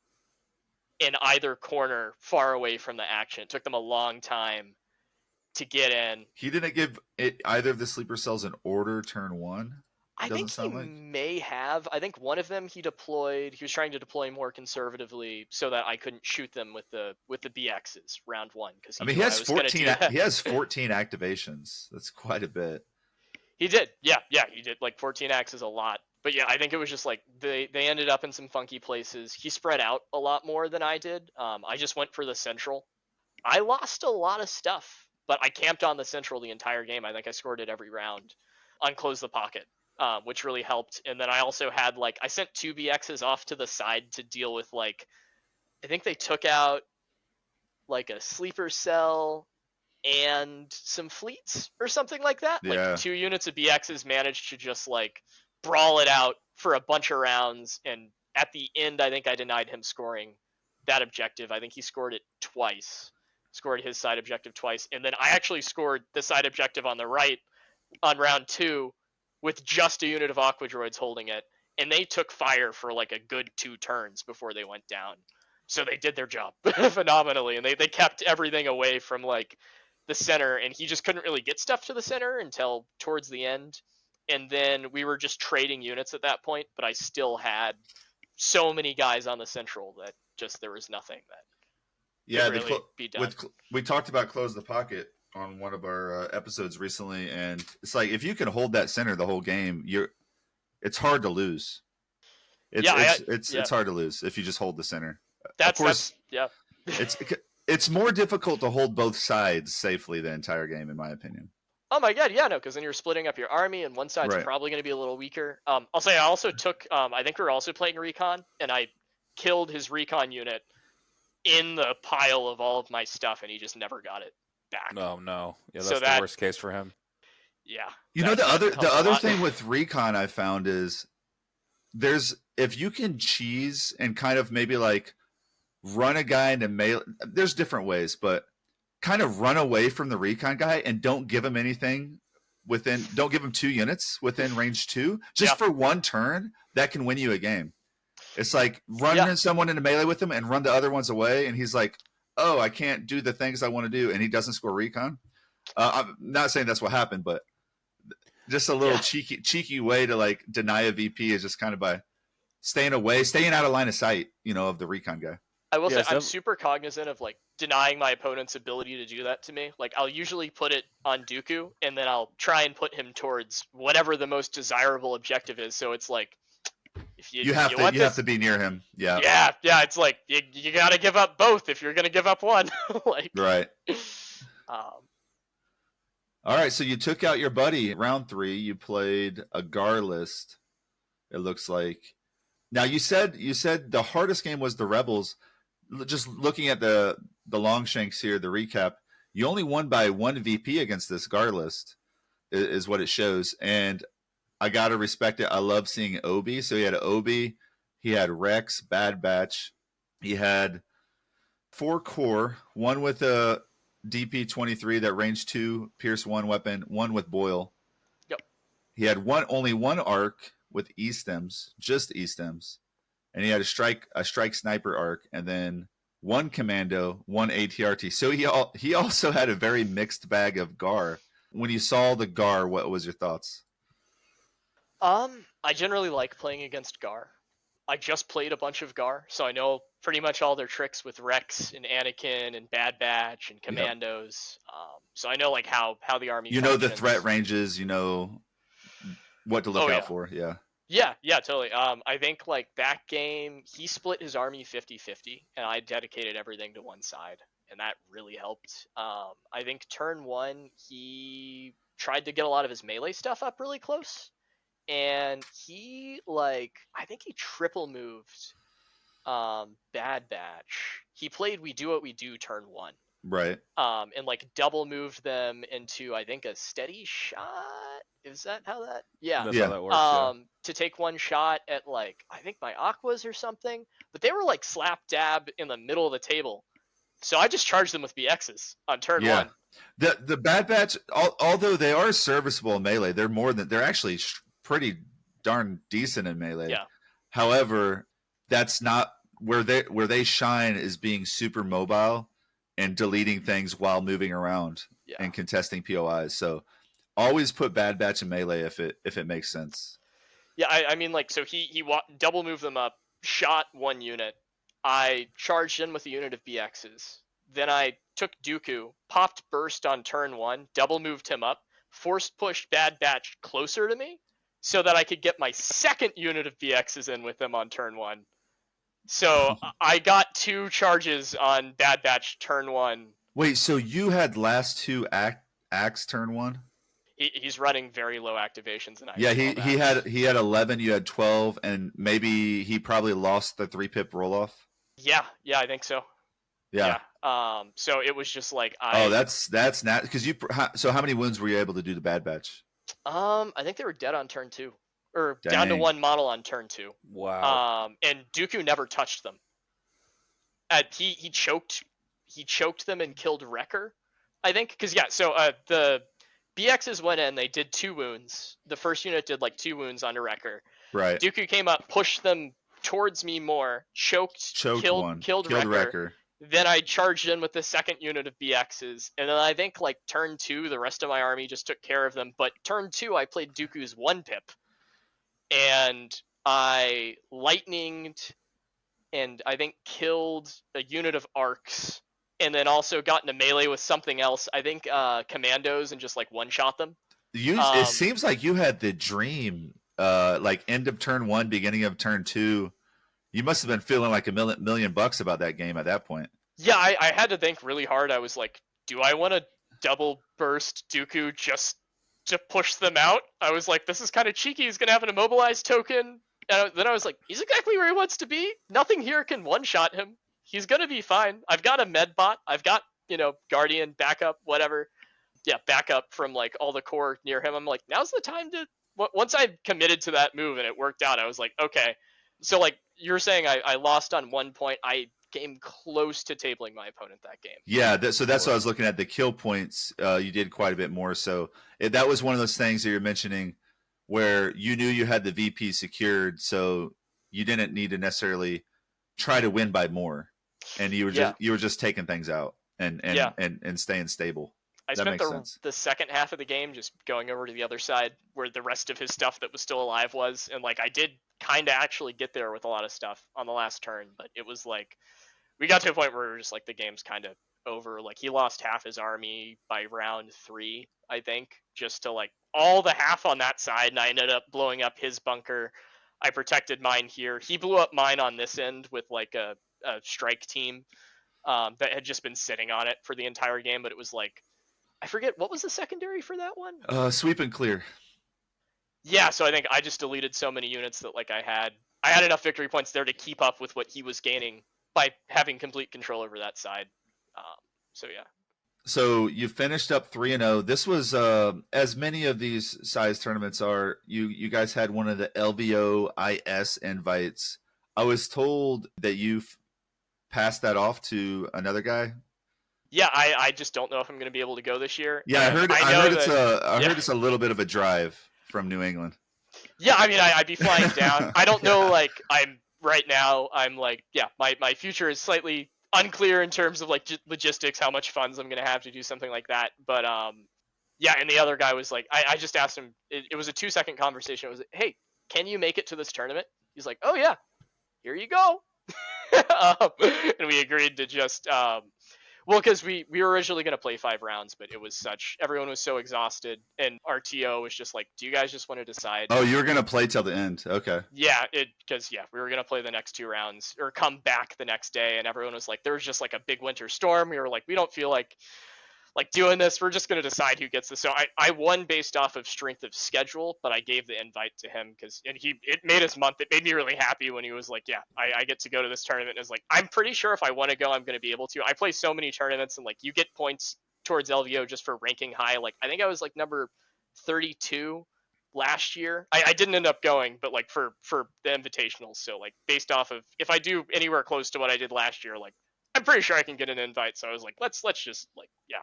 S3: in either corner far away from the action. It took them a long time to get in.
S1: He didn't give either of the sleeper cells an order turn 1.
S3: I think he may have. I think one of them he deployed. He was trying to deploy more conservatively so that I couldn't shoot them with the BXs round 1. Because
S1: he has 14. He has 14 activations. That's quite a bit.
S3: He did. Yeah, he did. Like 14 acts is a lot. But yeah, I think it was just like they ended up in some funky places. He spread out a lot more than I did. I just went for the central. I lost a lot of stuff, but I camped on the central the entire game. I think I scored it every round on Close the Pocket. Which really helped. And then I also had I sent 2 BXs off to the side to deal with I think they took out a sleeper cell and some fleets or something like that.
S1: Yeah.
S3: 2 units of BXs managed to just brawl it out for a bunch of rounds. And at the end, I think I denied him scoring that objective. I think he scored it twice, scored his side objective twice. And then I actually scored the side objective on the right on round 2 with just a unit of Aqua Droids holding it, and they took fire for a good 2 turns before they went down. So they did their job phenomenally, and they kept everything away from the center, and he just couldn't really get stuff to the center until towards the end. And then we were just trading units at that point, but I still had so many guys on the central that just there was nothing that could really be done.
S1: We talked about Close the Pocket on one of our episodes recently, and it's if you can hold that center the whole game, it's hard to lose. It's hard to lose if you just hold the center. It's more difficult to hold both sides safely the entire game, in my opinion.
S3: Oh my god, yeah, no, because then you're splitting up your army, and one side's probably going to be a little weaker. I'll say I also took, I think we were also playing recon, and I killed his recon unit in the pile of all of my stuff, and he just never got it back.
S2: No. Yeah, that's the worst case for him.
S3: Yeah.
S1: The other thing with recon I found is if you can cheese and kind of maybe run a guy into melee, there's different ways, but kind of run away from the recon guy and don't give him anything don't give him 2 units within range 2 just for 1 turn, that can win you a game. It's running someone into melee with him and run the other ones away, and he's oh, I can't do the things I want to do, and he doesn't score recon. I'm not saying that's what happened, but just a little cheeky way to deny a VP is just kind of by staying out of line of sight, of the recon guy.
S3: I will say I'm super cognizant of denying my opponent's ability to do that to me. I'll usually put it on Dooku, and then I'll try and put him towards whatever the most desirable objective is. So it's if you
S1: have to be near him. Yeah.
S3: Yeah. It's you got to give up both if you're going to give up one.
S1: Right. All right. So you took out your buddy round 3. You played a Gar list. It looks like. Now you said the hardest game was the Rebels. Just looking at the Longshanks here, the recap, you only won by 1 VP against this Gar list, is what it shows. And I got to respect it. I love seeing Obi. So he had Obi, he had Rex, Bad Batch. He had 4 core, 1 with a DP-23, that range 2, Pierce 1 weapon, 1 with Boil.
S3: Yep. He
S1: had only one arc with E-stems, just E-stems. And he had a strike sniper arc, and then 1 commando, 1 ATRT. So he also had a very mixed bag of Gar. When you saw the Gar, what was your thoughts?
S3: I generally like playing against Gar. I just played a bunch of Gar, so I know pretty much all their tricks with Rex and Anakin and Bad Batch and Commandos. Yep. So I know how the army functions.
S1: The threat ranges, what to look out for.
S3: Yeah, totally. I think that game, he split his army 50-50, and I dedicated everything to one side, and that really helped. I think turn 1, he tried to get a lot of his melee stuff up really close, and he I think he triple moved Bad Batch. He played We Do What We Do turn 1.
S1: Right.
S3: And double moved them into, I think, a steady shot. Is that how that? Yeah.
S2: That's how that works.
S3: To take 1 shot at I think my Aquas or something, but they were slap dab in the middle of the table. So I just charged them with BXs on turn 1.
S1: The Bad Batch, although they are serviceable in melee, they're actually pretty darn decent in melee.
S3: Yeah.
S1: However, that's not where they shine, is being super mobile and deleting things while moving around.
S3: Yeah.
S1: and contesting POIs. So always put Bad Batch in melee if it makes sense.
S3: Yeah, I mean, like, so he double moved them up, shot one unit. I charged in with a unit of BXs. Then I took Dooku, popped burst on turn 1, double moved him up, forced pushed Bad Batch closer to me, so that I could get my second unit of BXs in with him on turn 1. So I got 2 charges on Bad Batch turn 1.
S1: Wait, so you had last 2 acts turn 1?
S3: He's running very low activations, and
S1: Yeah, he had 11. You had 12, and maybe he probably lost the 3-pip roll off.
S3: Yeah, I think so.
S1: Yeah.
S3: So it was just like
S1: that's not because you. So how many wounds were you able to do the Bad Batch?
S3: I think they were dead on turn 2, or
S1: Dang.
S3: down to 1 model on turn 2.
S2: Wow.
S3: And Dooku never touched them. He choked them and killed Wrecker, I think, because so the BXs went in, they did 2 wounds. The first unit did like 2 wounds onto Wrecker.
S1: Right.
S3: Dooku came up, pushed them towards me more, killed Wrecker. Then I charged in with the second unit of BXs, and then I think like turn 2, the rest of my army just took care of them. But turn 2, I played Dooku's 1-pip, and I lightninged, and I think killed a unit of arcs, and then also got into melee with something else. I think commandos, and just like one-shot them.
S1: It seems like you had the dream, like end of turn 1, beginning of turn 2. You must have been feeling like $1 million about that game at that point.
S3: Yeah, I had to think really hard. I was like, do I want to double burst Dooku just to push them out? I was like, this is kind of cheeky. He's going to have an immobilized token. And then I was like, he's exactly where he wants to be. Nothing here can one-shot him. He's going to be fine. I've got a med bot. I've got, Guardian, backup, whatever. Yeah, backup from like all the core near him. I'm like, now's the time to... Once I committed to that move and it worked out, I was like, okay. So like you're saying I lost on 1 point. I came close to tabling my opponent that game.
S1: Yeah, so that's what I was looking at. The kill points, you did quite a bit more. So that was one of those things that you're mentioning where you knew you had the VP secured, so you didn't need to necessarily try to win by more, and you were just taking things out and staying stable.
S3: I spent the second half of the game just going over to the other side where the rest of his stuff that was still alive was, and like I did kind of actually get there with a lot of stuff on the last turn, but it was like we got to a point where we were just like the game's kind of over. Like he lost half his army by round 3, I think, just to like all the half on that side, and I ended up blowing up his bunker. I protected mine here. He blew up mine on this end with like a strike team that had just been sitting on it for the entire game, but it was like, I forget, what was the secondary for that one?
S1: Sweep and clear.
S3: Yeah, so I think I just deleted so many units that like I had enough victory points there to keep up with what he was gaining by having complete control over that side. So yeah.
S1: So you finished up 3-0. This was as many of these size tournaments are. You guys had one of the LVO-IS invites. I was told that you passed that off to another guy.
S3: Yeah, I just don't know if I'm going to be able to go this year.
S1: Yeah, I heard it's a little bit of a drive from New England.
S3: Yeah, I mean, I'd be flying down. I don't know, like, I'm like, yeah, my future is slightly unclear in terms of, like, logistics, how much funds I'm going to have to do something like that. But, yeah, and the other guy was like, I just asked him, it was a 2-second conversation. It was, hey, can you make it to this tournament? He's like, oh, yeah, here you go. And we agreed to just... well, because we were originally going to play 5 rounds, but it was everyone was so exhausted, and RTO was just like, do you guys just want to decide?
S1: Oh, you were going to play till the end. Okay.
S3: Yeah, because we were going to play the next 2 rounds, or come back the next day, and everyone was like, there was just like a big winter storm. We were like, we don't feel like doing this. We're just going to decide who gets this. So I won based off of strength of schedule, but I gave the invite to him it made his month. It made me really happy when he was like, yeah, I get to go to this tournament. And it's like, I'm pretty sure if I want to go, I'm going to be able to. I play so many tournaments, and like you get points towards LVO just for ranking high. Like I think I was like number 32 last year. I didn't end up going, but like for the invitationals. So like based off of if I do anywhere close to what I did last year, like I'm pretty sure I can get an invite. So I was like, let's just like, yeah.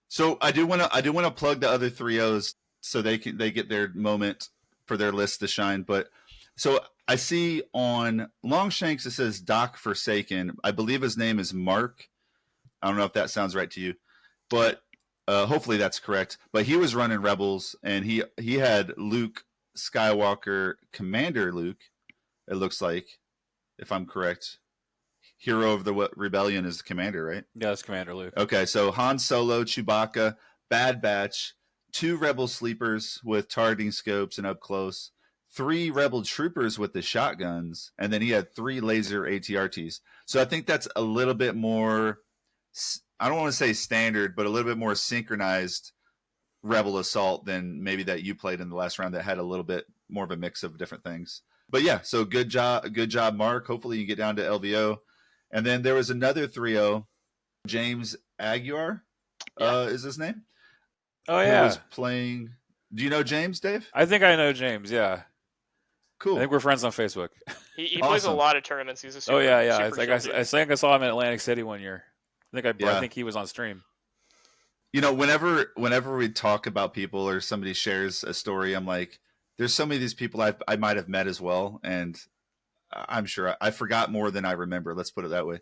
S1: So I do want to plug the other 3-0s so they get their moment for their list to shine. But so I see on Longshanks it says Doc Forsaken. I believe his name is Mark. I don't know if that sounds right to you, but Hopefully that's correct. But he was running Rebels, and he had Luke Skywalker, Commander Luke. It looks like, if I'm correct, hero of the rebellion is the commander, right?
S2: Yeah, it's Commander Luke.
S1: Okay, so Han Solo, Chewbacca, Bad Batch, 2 Rebel sleepers with targeting scopes and up close, 3 Rebel troopers with the shotguns, and then he had 3 laser ATRTs. So I think that's a little bit more, I don't want to say standard, but a little bit more synchronized Rebel assault than maybe that you played in the last round that had a little bit more of a mix of different things. But yeah, so good job, Mark. Hopefully you get down to LVO. And then there was another 3-0, James Aguiar, is his name?
S2: Oh,
S1: Who
S2: yeah.
S1: was playing. Do you know James, Dave?
S2: I think I know James, yeah.
S1: Cool.
S2: I think we're friends on Facebook.
S3: He plays a lot of tournaments. He's a super,
S2: oh, yeah. I
S3: super
S2: think
S3: chill dude.
S2: I think I saw him in Atlantic City one year. I think he was on stream.
S1: You know, whenever we talk about people or somebody shares a story, I'm like, there's so many of these people I might have met as well, and I'm sure I forgot more than I remember. Let's put it that way.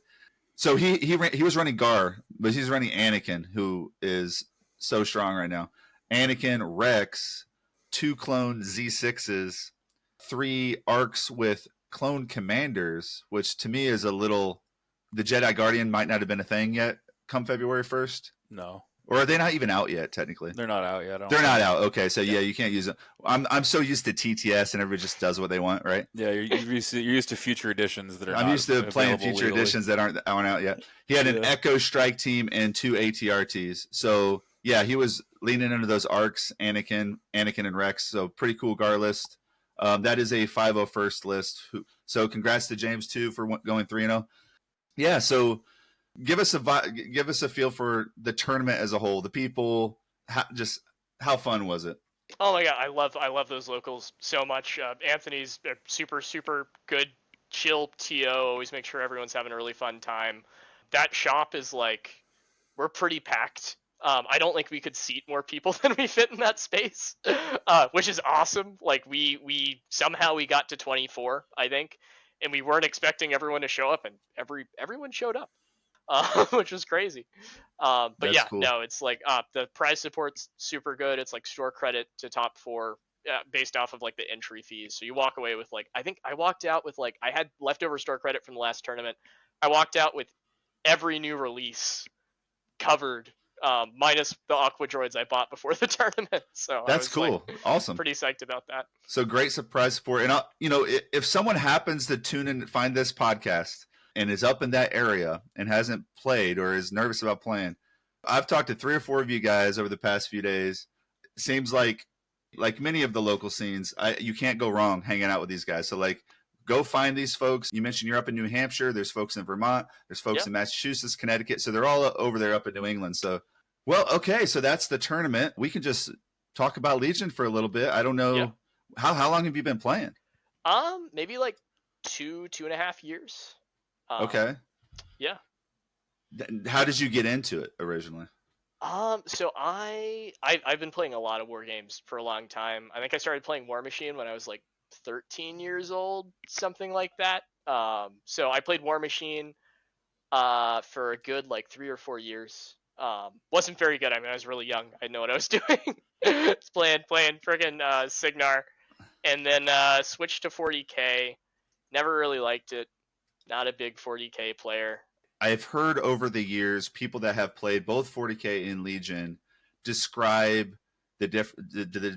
S1: So he was running Gar, but he's running Anakin, who is so strong right now. Anakin, Rex, 2 clone Z6s, 3 arcs with clone commanders, which to me is a little. The Jedi Guardian might not have been a thing yet come February 1st.
S2: No.
S1: Or are they not even out yet, technically?
S2: They're not out yet.
S1: They're not out. Okay, so yeah, you can't use it. I'm so used to TTS and everybody just does what they want, right?
S2: Yeah, you're used to future editions that are.
S1: I'm used to playing future
S2: legally.
S1: editions that aren't out yet. He had an Echo Strike team and 2 ATRTs. So yeah, he was leaning into those arcs, Anakin and Rex. So pretty cool Gar list. That is a 501st list. So congrats to James too for going 3-0. Yeah, so give us a feel for the tournament as a whole. The people, how fun was it?
S3: Oh my god, I love those locals so much. Anthony's a super good, chill TO. Always make sure everyone's having a really fun time. That shop is like, we're pretty packed. I don't think we could seat more people than we fit in that space, which is awesome. Like we somehow we got to 24, I think, and we weren't expecting everyone to show up, and everyone showed up. Which was crazy. But
S1: That's
S3: yeah,
S1: cool.
S3: no, it's like the prize support's super good. It's like store credit to top 4 based off of like the entry fees. So you walk away with like, I think I walked out with like, I had leftover store credit from the last tournament. I walked out with every new release covered, minus the Aqua Droids I bought before the tournament. So
S1: that's cool.
S3: Like,
S1: awesome.
S3: Pretty psyched about that.
S1: So great surprise support. And if someone happens to tune in and find this podcast and is up in that area and hasn't played or is nervous about playing, I've talked to 3 or 4 of you guys over the past few days. It seems like many of the local scenes, you can't go wrong hanging out with these guys. So like, go find these folks. You mentioned you're up in New Hampshire. There's folks in Vermont. There's folks in Massachusetts, Connecticut. So they're all over there up in New England. So, well, okay. So that's the tournament. We can just talk about Legion for a little bit. I don't know.
S3: Yeah.
S1: How long have you been playing?
S3: Maybe like 2.5 years.
S1: Okay.
S3: Yeah.
S1: How did you get into it originally?
S3: So I've been playing a lot of war games for a long time. I think I started playing War Machine when I was like 13 years old, something like that. So I played War Machine for a good like 3 or 4 years. Wasn't very good. I mean, I was really young. I didn't know what I was doing. Just playing friggin' Signar, and then switched to 40K. Never really liked it. Not a big 40K player.
S1: I've heard over the years people that have played both 40K and Legion describe the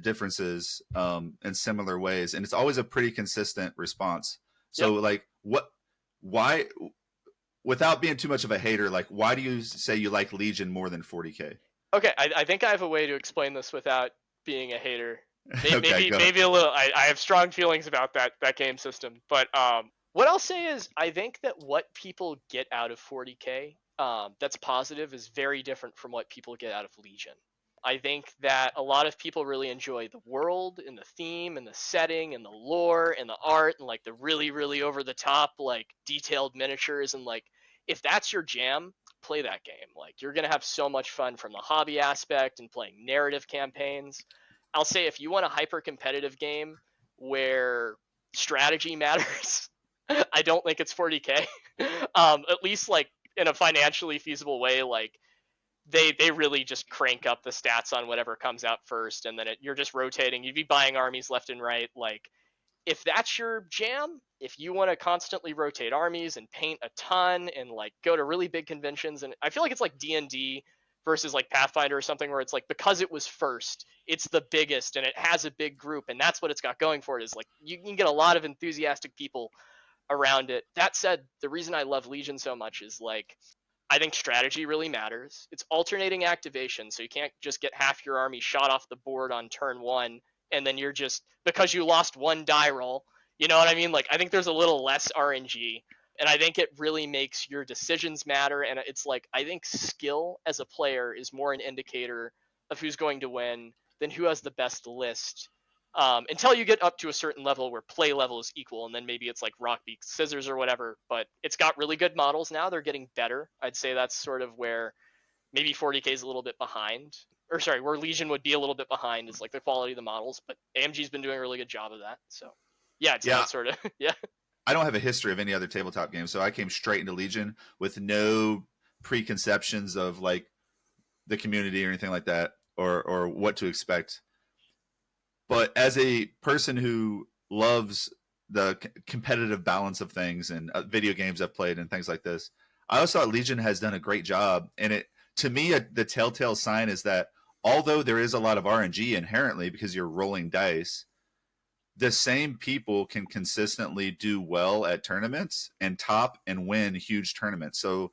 S1: differences in similar ways, and it's always a pretty consistent response. So like, why, without being too much of a hater, like, why do you say you like Legion more than 40K?
S3: Okay, I think I have a way to explain this without being a hater.
S1: Okay,
S3: maybe a little. I have strong feelings about that game system, but what I'll say is I think that what people get out of 40K that's positive is very different from what people get out of Legion. I think that a lot of people really enjoy the world and the theme and the setting and the lore and the art and like the really, really over the top, like detailed miniatures. And like, if that's your jam, play that game. Like, you're going to have so much fun from the hobby aspect and playing narrative campaigns. I'll say if you want a hyper competitive game where strategy matters, I don't think it's 40K. At least like in a financially feasible way. Like, they really just crank up the stats on whatever comes out first, and then you're just rotating. You'd be buying armies left and right. Like, if that's your jam, if you want to constantly rotate armies and paint a ton and like go to really big conventions, and I feel like it's like D&D versus like Pathfinder or something, where it's like, because it was first, it's the biggest and it has a big group, and that's what it's got going for it, is like you can get a lot of enthusiastic people around it. That said, the reason I love Legion so much is like, I think strategy really matters. It's alternating activation, so you can't just get half your army shot off the board on turn one, and then you're just, because you lost one die roll, you know what I mean? Like, I think there's a little less RNG, and I think it really makes your decisions matter. And it's like, I think skill as a player is more an indicator of who's going to win than who has the best list. Until you get up to a certain level where play level is equal, and then maybe it's like rock, beak, scissors or whatever. But it's got really good models now. They're getting better. I'd say that's sort of where maybe 40K is a little bit behind. Or sorry, where Legion would be a little bit behind is like the quality of the models. But AMG's been doing a really good job of that. So yeah, it's that sort of, yeah.
S1: I don't have a history of any other tabletop game, so I came straight into Legion with no preconceptions of like the community or anything like that, or what to expect. But as a person who loves the competitive balance of things and video games I've played and things like this, I also thought Legion has done a great job. And it, to me, the telltale sign is that although there is a lot of RNG inherently because you're rolling dice, the same people can consistently do well at tournaments and top and win huge tournaments. So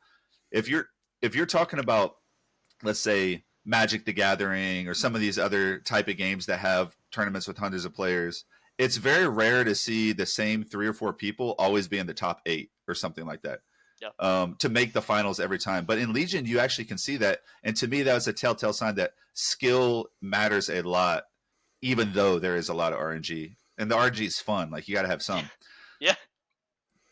S1: if you're talking about, let's say, Magic the Gathering or some of these other type of games that have tournaments with hundreds of players, it's very rare to see the same 3 or 4 people always be in the top 8 or something like that.
S3: Yeah.
S1: To make the finals every time. But in Legion, you actually can see that. And to me, that was a telltale sign that skill matters a lot, even though there is a lot of RNG. And the RNG is fun. Like, you got to have some.
S3: Yeah.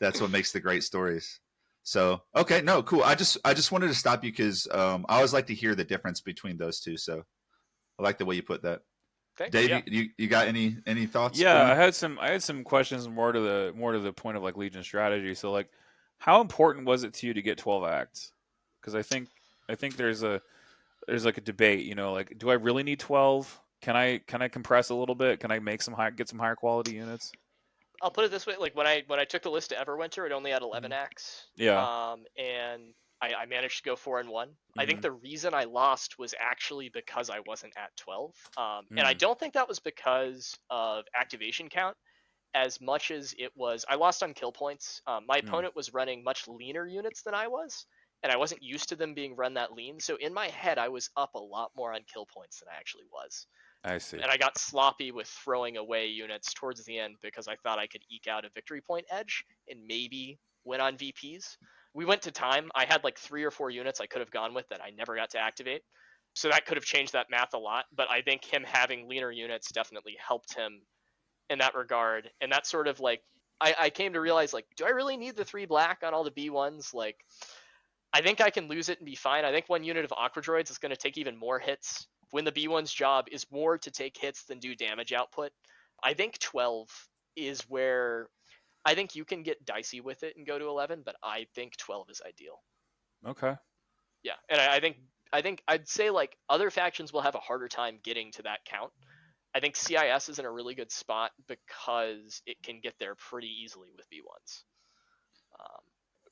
S1: That's what makes the great stories. So, okay, no, cool. I just wanted to stop you because I always like to hear the difference between those two. So I like the way you put that.
S3: Thanks.
S1: Dave,
S3: Yeah.
S1: you got any thoughts?
S2: Yeah, I had some questions more to the point of like Legion strategy. So like, how important was it to you to get 12 acts? Because I think there's like a debate. You know, like, do I really need 12? Can I compress a little bit? Can I make get some higher quality units?
S3: I'll put it this way: like when I took the list to Everwinter, it only had 11 acts.
S2: Yeah.
S3: And I managed to go 4-1. I think the reason I lost was actually because I wasn't at 12. And I don't think that was because of activation count, as much as it was I lost on kill points. My opponent was running much leaner units than I was, and I wasn't used to them being run that lean. So in my head, I was up a lot more on kill points than I actually was.
S2: I see.
S3: And I got sloppy with throwing away units towards the end because I thought I could eke out a victory point edge and maybe win on VPs. We went to time. I had like 3 or 4 units I could have gone with that I never got to activate. So that could have changed that math a lot. But I think him having leaner units definitely helped him in that regard. And that's sort of like, I came to realize, like, do I really need the 3 black on all the B1s? Like, I think I can lose it and be fine. I think 1 unit of Aqua Droids is going to take even more hits when the B1's job is more to take hits than do damage output. I think 12 is where I think you can get dicey with it and go to 11, but I think 12 is ideal.
S2: Okay.
S3: Yeah, and I think I'd say like other factions will have a harder time getting to that count. I think CIS is in a really good spot because it can get there pretty easily with B1s.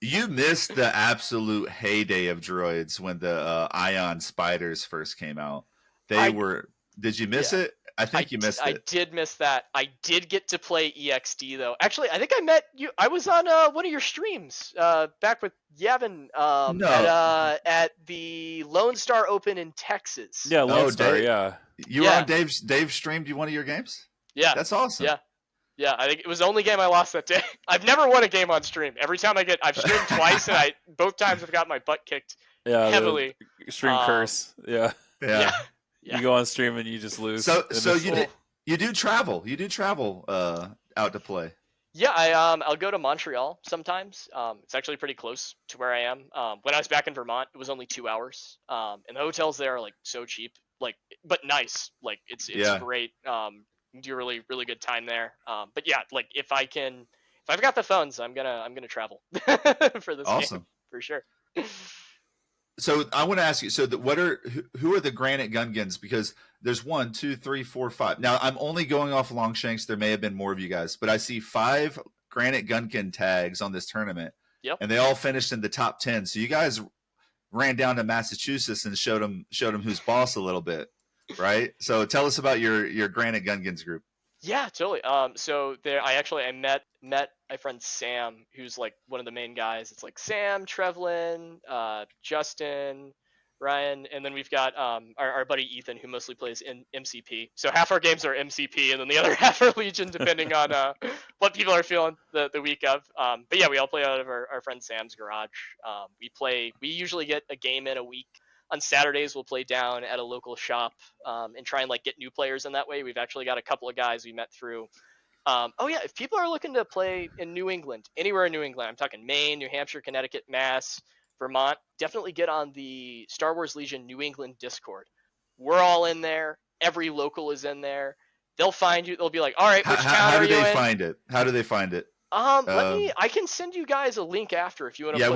S1: You missed the absolute heyday of droids when the Ion Spiders first came out. Did you miss it? I think you missed it.
S3: I did miss that. I did get to play EXD though. Actually, I think I met you. I was on one of your streams back with Yavin at the Lone Star Open in Texas.
S2: Yeah, Lone Star.
S1: Dave,
S2: yeah.
S1: You were on Dave streamed one of your games?
S3: Yeah.
S1: That's awesome.
S3: Yeah, I think it was the only game I lost that day. I've never won a game on stream. Every time I've streamed twice, and both times I've got my butt kicked heavily.
S2: Stream curse. Yeah.
S3: You
S2: go on stream and you just lose.
S1: So you do travel. You do travel out to play.
S3: Yeah, I'll go to Montreal sometimes. It's actually pretty close to where I am. When I was back in Vermont, it was only 2 hours. And the hotels there are like so cheap, like, but nice. Like it's great. You do a really, really good time there. But yeah, like if I've got the funds, I'm gonna travel for this game for sure.
S1: So I want to ask you. So who are the Granite Gungans? Because there's 1, 2, 3, 4, 5. Now I'm only going off Longshanks. There may have been more of you guys, but I see 5 Granite Gungan tags on this tournament.
S3: Yep.
S1: And they all finished in the top 10. So you guys ran down to Massachusetts and showed them who's boss a little bit, right? So tell us about your Granite Gungans group.
S3: Yeah, totally. So there, I met my friend Sam, who's like one of the main guys. It's like Sam, Trevlin, Justin, Ryan, and then we've got our buddy Ethan, who mostly plays in MCP. So half our games are MCP, and then the other half are Legion, depending on what people are feeling the week of. But yeah, we all play out of our friend Sam's garage. We usually get a game in a week. On Saturdays, we'll play down at a local shop and try and like get new players in that way. We've actually got a couple of guys we met through. If people are looking to play in New England, anywhere in New England, I'm talking Maine, New Hampshire, Connecticut, Mass, Vermont, definitely get on the Star Wars Legion New England Discord. We're all in there. Every local is in there. They'll find you. They'll be like, all right, which town are you in?
S1: How do they find it?
S3: I can send you guys a link after if you want to.
S1: Yeah,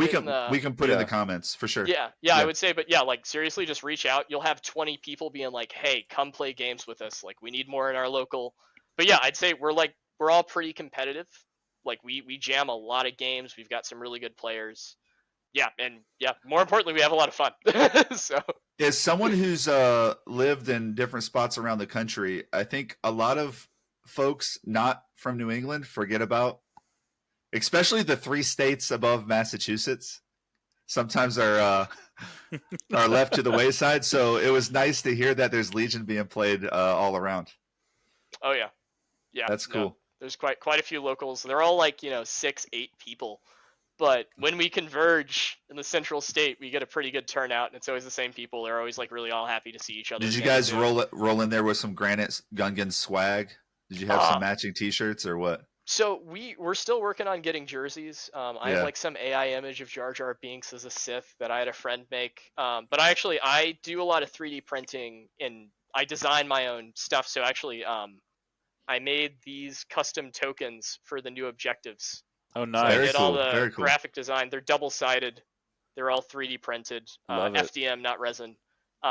S3: we
S1: can put in the comments for sure.
S3: Yeah, I would say, but yeah, like seriously, just reach out. You'll have 20 people being like, hey, come play games with us. Like we need more in our local. But yeah, I'd say we're all pretty competitive. Like we jam a lot of games. We've got some really good players. Yeah, and yeah, more importantly, we have a lot of fun. So
S1: as someone who's lived in different spots around the country, I think a lot of folks not from New England forget about, especially the 3 states above Massachusetts, sometimes are left to the wayside. So it was nice to hear that there's Legion being played all around.
S3: Oh yeah,
S1: that's cool.
S3: No, there's quite a few locals. They're all like 6, 8 people. But when we converge in the central state, we get a pretty good turnout, and it's always the same people. They're always like really all happy to see each other.
S1: Did you guys roll in there with some Granite Gungan swag? Did you have some matching T-shirts or what?
S3: So we're still working on getting jerseys. I have like some AI image of Jar Jar Binks as a Sith that I had a friend make. But I do a lot of 3D printing and I design my own stuff. So actually, I made these custom tokens for the new objectives.
S2: Oh, nice!
S3: So I did all the graphic design. They're double-sided. They're all 3D printed. FDM, not resin.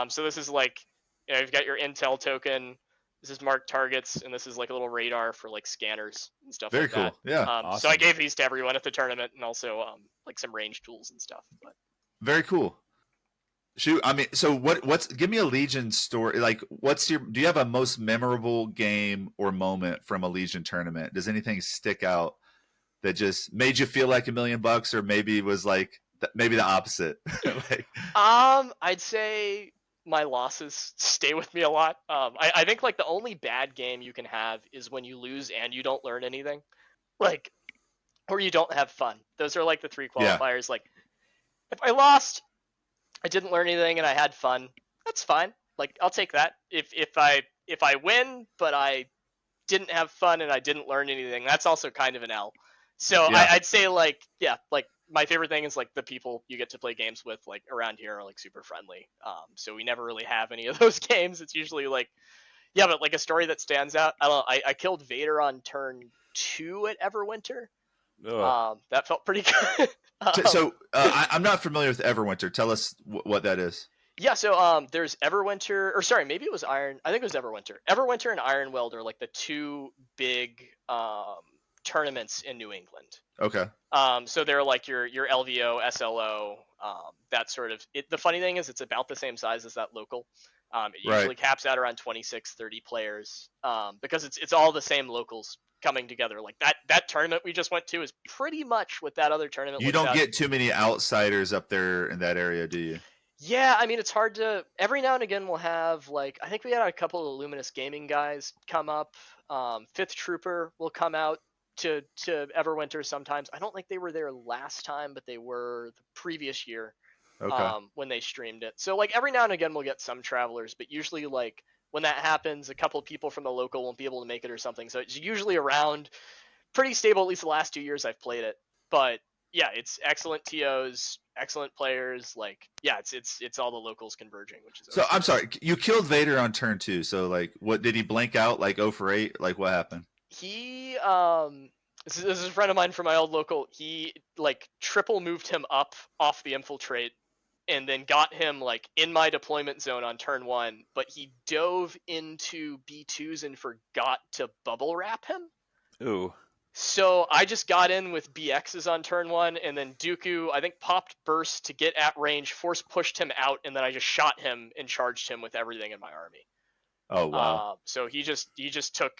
S3: So this is like, you've got your intel token. This is marked targets, and this is like a little radar for like scanners and stuff.
S1: Very
S3: like
S1: cool.
S3: That.
S1: Yeah.
S2: Awesome.
S3: So I gave these to everyone at the tournament, and also like some range tools and stuff. But
S1: very cool. Shoot, I mean, so what's give me a Legion story. Like, do you have a most memorable game or moment from a Legion tournament? Does anything stick out that just made you feel like $1 million, or maybe it was like maybe the opposite?
S3: I'd say my losses stay with me a lot. I think like the only bad game you can have is when you lose and you don't learn anything, like, or you don't have fun. Those are like the 3 qualifiers. Yeah. Like, if I lost, I didn't learn anything, and I had fun, that's fine. Like, I'll take that. If I win, but I didn't have fun and I didn't learn anything, that's also kind of an L. So yeah. I'd say like my favorite thing is like the people you get to play games with like around here are like super friendly. So we never really have any of those games. It's usually like, yeah, but like a story that stands out. I don't know. I killed Vader on turn 2 at Everwinter. That felt pretty good.
S1: I'm not familiar with Everwinter. Tell us what that is.
S3: Yeah, so there's Everwinter, or sorry, maybe it was Iron. I think it was Everwinter. Everwinter and Ironweld are like the 2 big tournaments in New England.
S1: Okay.
S3: So they're like your LVO, SLO, that sort of. The funny thing is, it's about the same size as that local. It usually caps out around 26, 30 players, because it's all the same locals coming together. Like that tournament we just went to is pretty much what that other tournament.
S1: You don't get too many outsiders up there in that area, do you?
S3: Yeah, I mean, it's hard to. Every now and again, we'll have like, I think we had a couple of Luminous Gaming guys come up. 5th Trooper will come out to Everwinter sometimes. I don't think they were there last time, but they were the previous year.
S1: Okay.
S3: When they streamed it. So like every now and again we'll get some travelers, but usually like when that happens, a couple of people from the local won't be able to make it or something. So it's usually around pretty stable, at least the last 2 years I've played it. But yeah, it's excellent TOs, excellent players. Like, yeah, it's all the locals converging, which is
S1: so. I'm sorry, you killed Vader on turn 2. So like, what did he blank out? Like 0 for 8? Like what happened?
S3: He this is a friend of mine from my old local. He like triple moved him up off the infiltrate and then got him like in my deployment zone on turn 1, but he dove into B2s and forgot to bubble wrap him.
S2: Ooh.
S3: So I just got in with BXs on turn 1, and then Dooku, I think, popped burst to get at range, force pushed him out, and then I just shot him and charged him with everything in my army.
S1: Oh wow.
S3: So he just took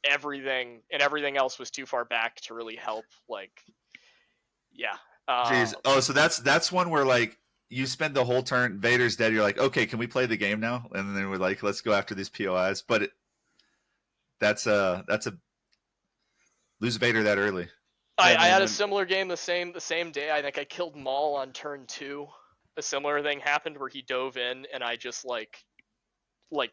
S3: everything, and everything else was too far back to really help. Like, yeah.
S1: Jeez. Oh, so that's one where like you spend the whole turn, Vader's dead. You're like, okay, can we play the game now? And then we're like, let's go after these POIs. But that's a lose Vader that early.
S3: I had a similar game the same day. I think I killed Maul on turn 2. A similar thing happened where he dove in, and I just like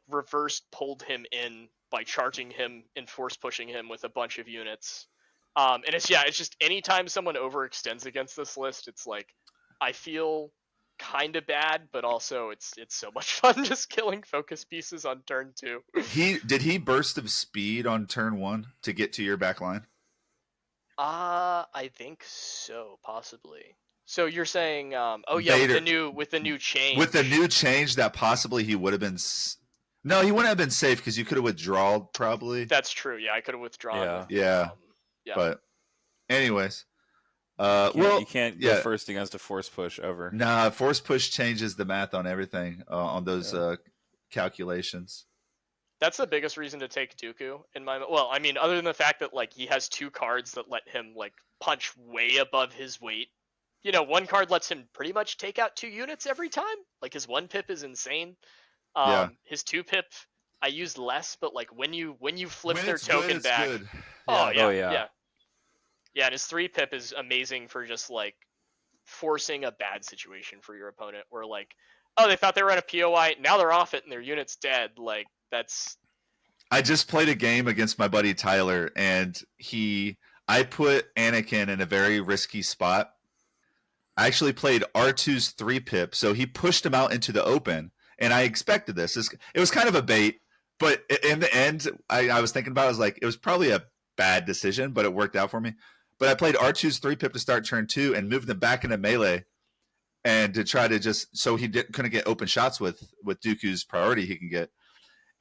S3: reverse pulled him in by charging him and force pushing him with a bunch of units. And it's just anytime someone overextends against this list, it's like I feel kind of bad, but also it's so much fun just killing focus pieces on turn 2.
S1: Did he burst of speed on turn 1 to get to your back line?
S3: I think so, possibly. So you're saying,
S1: Vader,
S3: with the new change.
S1: With the new change, that possibly he would have been. No, he wouldn't have been safe because you could have withdrawn probably.
S3: That's true. Yeah, I could have withdrawn.
S1: Yeah. But, anyways,
S2: you can't go first against a force push ever.
S1: Nah, force push changes the math on everything on those calculations.
S3: That's the biggest reason to take Dooku in my. Well, I mean, other than the fact that like he has 2 cards that let him like punch way above his weight. You know, one card lets him pretty much take out 2 units every time. Like his 1 pip is insane. His 2 pip I used less, but like when you flip their token back.
S1: Good.
S3: Oh
S1: Yeah.
S3: yeah. Yeah, and his 3 pip is amazing for just like forcing a bad situation for your opponent where like, oh, they thought they were on a POI, now they're off it and their unit's dead. Like that's.
S1: I just played a game against my buddy Tyler, and I put Anakin in a very risky spot. I actually played R2's 3 pip, so he pushed him out into the open, and I expected this. It was kind of a bait, but in the end, I was thinking about it, I was like, it was probably a bad decision, but it worked out for me. But I played R2's 3 pip to start turn 2 and moved them back into melee, and to try to just so he couldn't get open shots with Dooku's priority he can get.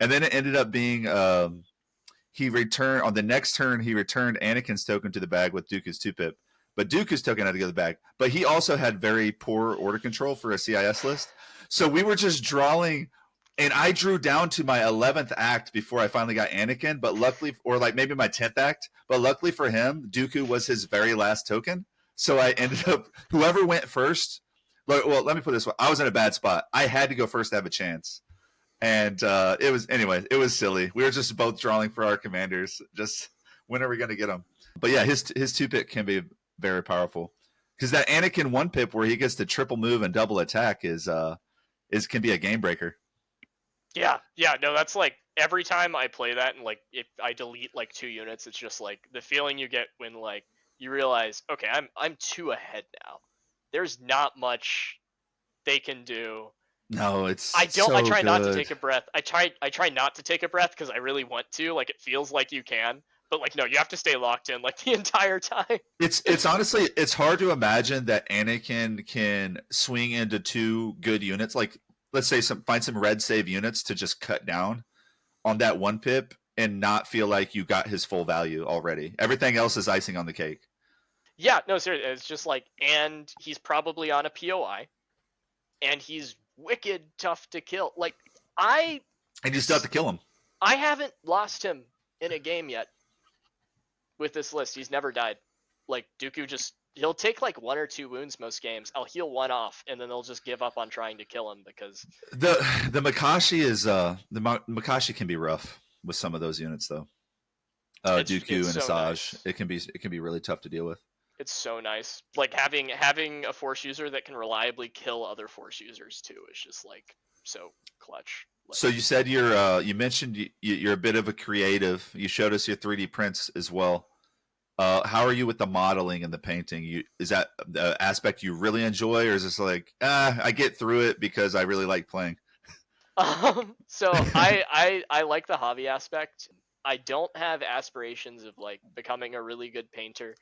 S1: And then it ended up being he returned on the next turn. He returned Anakin's token to the bag with Dooku's 2 pip, but Dooku's token had to go to the bag. But he also had very poor order control for a CIS list, so we were just drawing. And I drew down to my 11th act before I finally got Anakin. But luckily, or like maybe my 10th act. But luckily for him, Dooku was his very last token. So I ended up whoever went first. Well, let me put it this way: I was in a bad spot. I had to go first to have a chance. And it was silly. We were just both drawing for our commanders. Just when are we going to get them? But yeah, his 2 pip can be very powerful because that Anakin 1 pip where he gets to triple move and double attack can be a game breaker.
S3: Yeah, no, that's like every time I play that and like if I delete like 2 units, it's just like the feeling you get when like you realize, okay, I'm 2 ahead now. There's not much they can do.
S1: No, it's
S3: I
S1: try
S3: good. Not to take a breath. I try not to take a breath because I really want to. Like it feels like you can, but like no, you have to stay locked in like the entire time.
S1: It's honestly it's hard to imagine that Anakin can swing into 2 good units. Like let's say find some red save units to just cut down on that 1 pip and not feel like you got his full value already. Everything else is icing on the cake.
S3: Yeah, no, seriously, it's just like, and he's probably on a POI, and he's wicked tough to kill. Like
S1: and you still have to kill him.
S3: I haven't lost him in a game yet with this list. He's never died. Like Dooku he'll take like 1 or 2 wounds most games. I'll heal 1 off, and then they'll just give up on trying to kill him because
S1: the Makashi is the Makashi can be rough with some of those units though. Dooku and
S3: so
S1: Asajj,
S3: nice.
S1: it can be really tough to deal with.
S3: It's so nice. Like having a force user that can reliably kill other force users too is just like so clutch. Like,
S1: so you said you mentioned you're a bit of a creative. You showed us your 3D prints as well. How are you with the modeling and the painting? Is that the aspect you really enjoy, or is this like I get through it because I really like playing?
S3: So I like the hobby aspect. I don't have aspirations of like becoming a really good painter.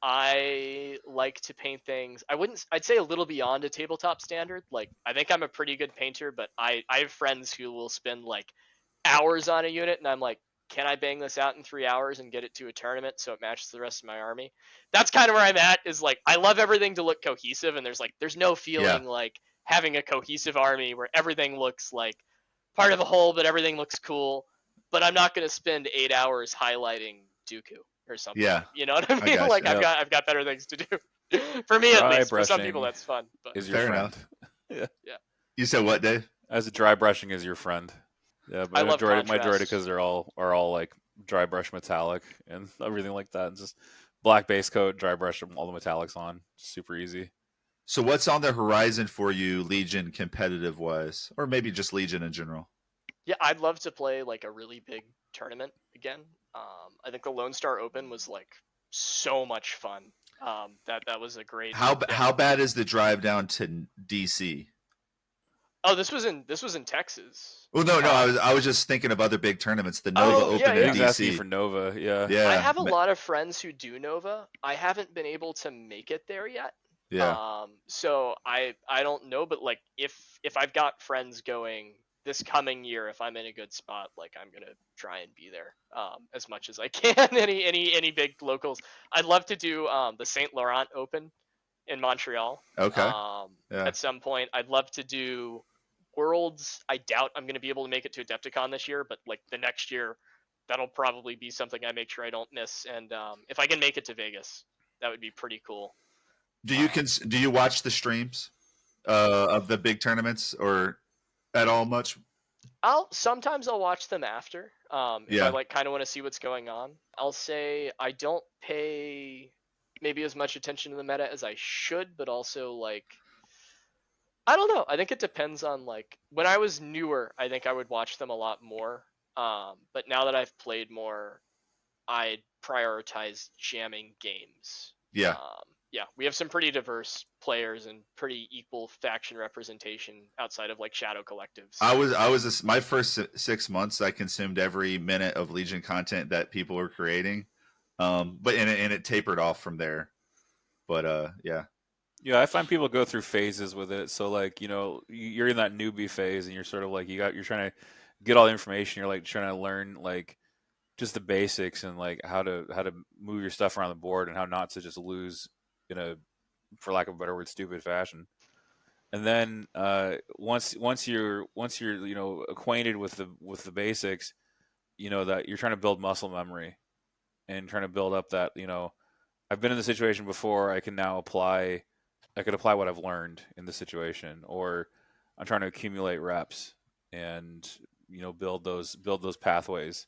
S3: I like to paint things. I'd say a little beyond a tabletop standard. Like, I think I'm a pretty good painter, but I have friends who will spend like hours on a unit, and I'm like, can I bang this out in 3 hours and get it to a tournament so it matches the rest of my army? That's kind of where I'm at. Is like, I love everything to look cohesive, and there's no feeling like having a cohesive army where everything looks like part of a whole, but everything looks cool. But I'm not going to spend 8 hours highlighting Dooku or something.
S1: Yeah.
S3: You know what I mean?
S1: gotcha.
S3: Like, I've got better things to do. For me, at
S2: Dry
S3: least. For some people,
S2: brushing
S3: that's fun. But
S2: Is your
S1: Fair
S2: friend.
S1: enough.
S2: Yeah.
S1: You said what, Dave?
S2: As a dry brushing is your friend. Yeah, but
S3: I love
S2: my
S3: contrast.
S2: Droidicas are all like dry brush metallic and everything like that. It's just black base coat, dry brush all the metallics on. Super easy.
S1: So what's on the horizon for you, Legion competitive wise, or maybe just Legion in general?
S3: Yeah, I'd love to play like a really big tournament again. I think the Lone Star Open was like so much fun. That was a great.
S1: How bad is the drive down to DC?
S3: Oh, this was in Texas.
S1: Well, no, I was just thinking of other big tournaments. The Nova Open
S3: yeah.
S1: in
S2: He's asking
S1: DC.
S2: for Nova. Yeah.
S1: Yeah,
S3: I have a lot of friends who do Nova. I haven't been able to make it there yet.
S1: Yeah.
S3: So I don't know, but like if I've got friends going this coming year, if I'm in a good spot, like I'm gonna try and be there as much as I can. any big locals. I'd love to do the Saint Laurent Open in Montreal.
S1: Okay. Yeah.
S3: At some point, I'd love to do Worlds. I doubt I'm gonna be able to make it to Adepticon this year, but like the next year, that'll probably be something I make sure I don't miss. And if I can make it to Vegas, that would be pretty cool.
S1: Do you watch the streams of the big tournaments or at all much?
S3: Sometimes I'll watch them after. If I like kind of want to see what's going on. I'll say I don't pay maybe as much attention to the meta as I should, but also like I don't know. I think it depends on like when I was newer, I think I would watch them a lot more. But now that I've played more, I prioritize jamming games.
S1: Yeah.
S3: Yeah, we have some pretty diverse players and pretty equal faction representation outside of like Shadow Collectives.
S1: My first 6 months, I consumed every minute of Legion content that people were creating, but it tapered off from there. But yeah.
S2: Yeah, I find people go through phases with it. So like, you're in that newbie phase and you're sort of like you're trying to get all the information. You're like trying to learn like just the basics and like how to move your stuff around the board and how not to just lose in a, for lack of a better word, stupid fashion. And then once you're acquainted with the basics, that you're trying to build muscle memory and trying to build up that, I've been in the situation before. I can now apply what I've learned in the situation, or I'm trying to accumulate reps and build those pathways.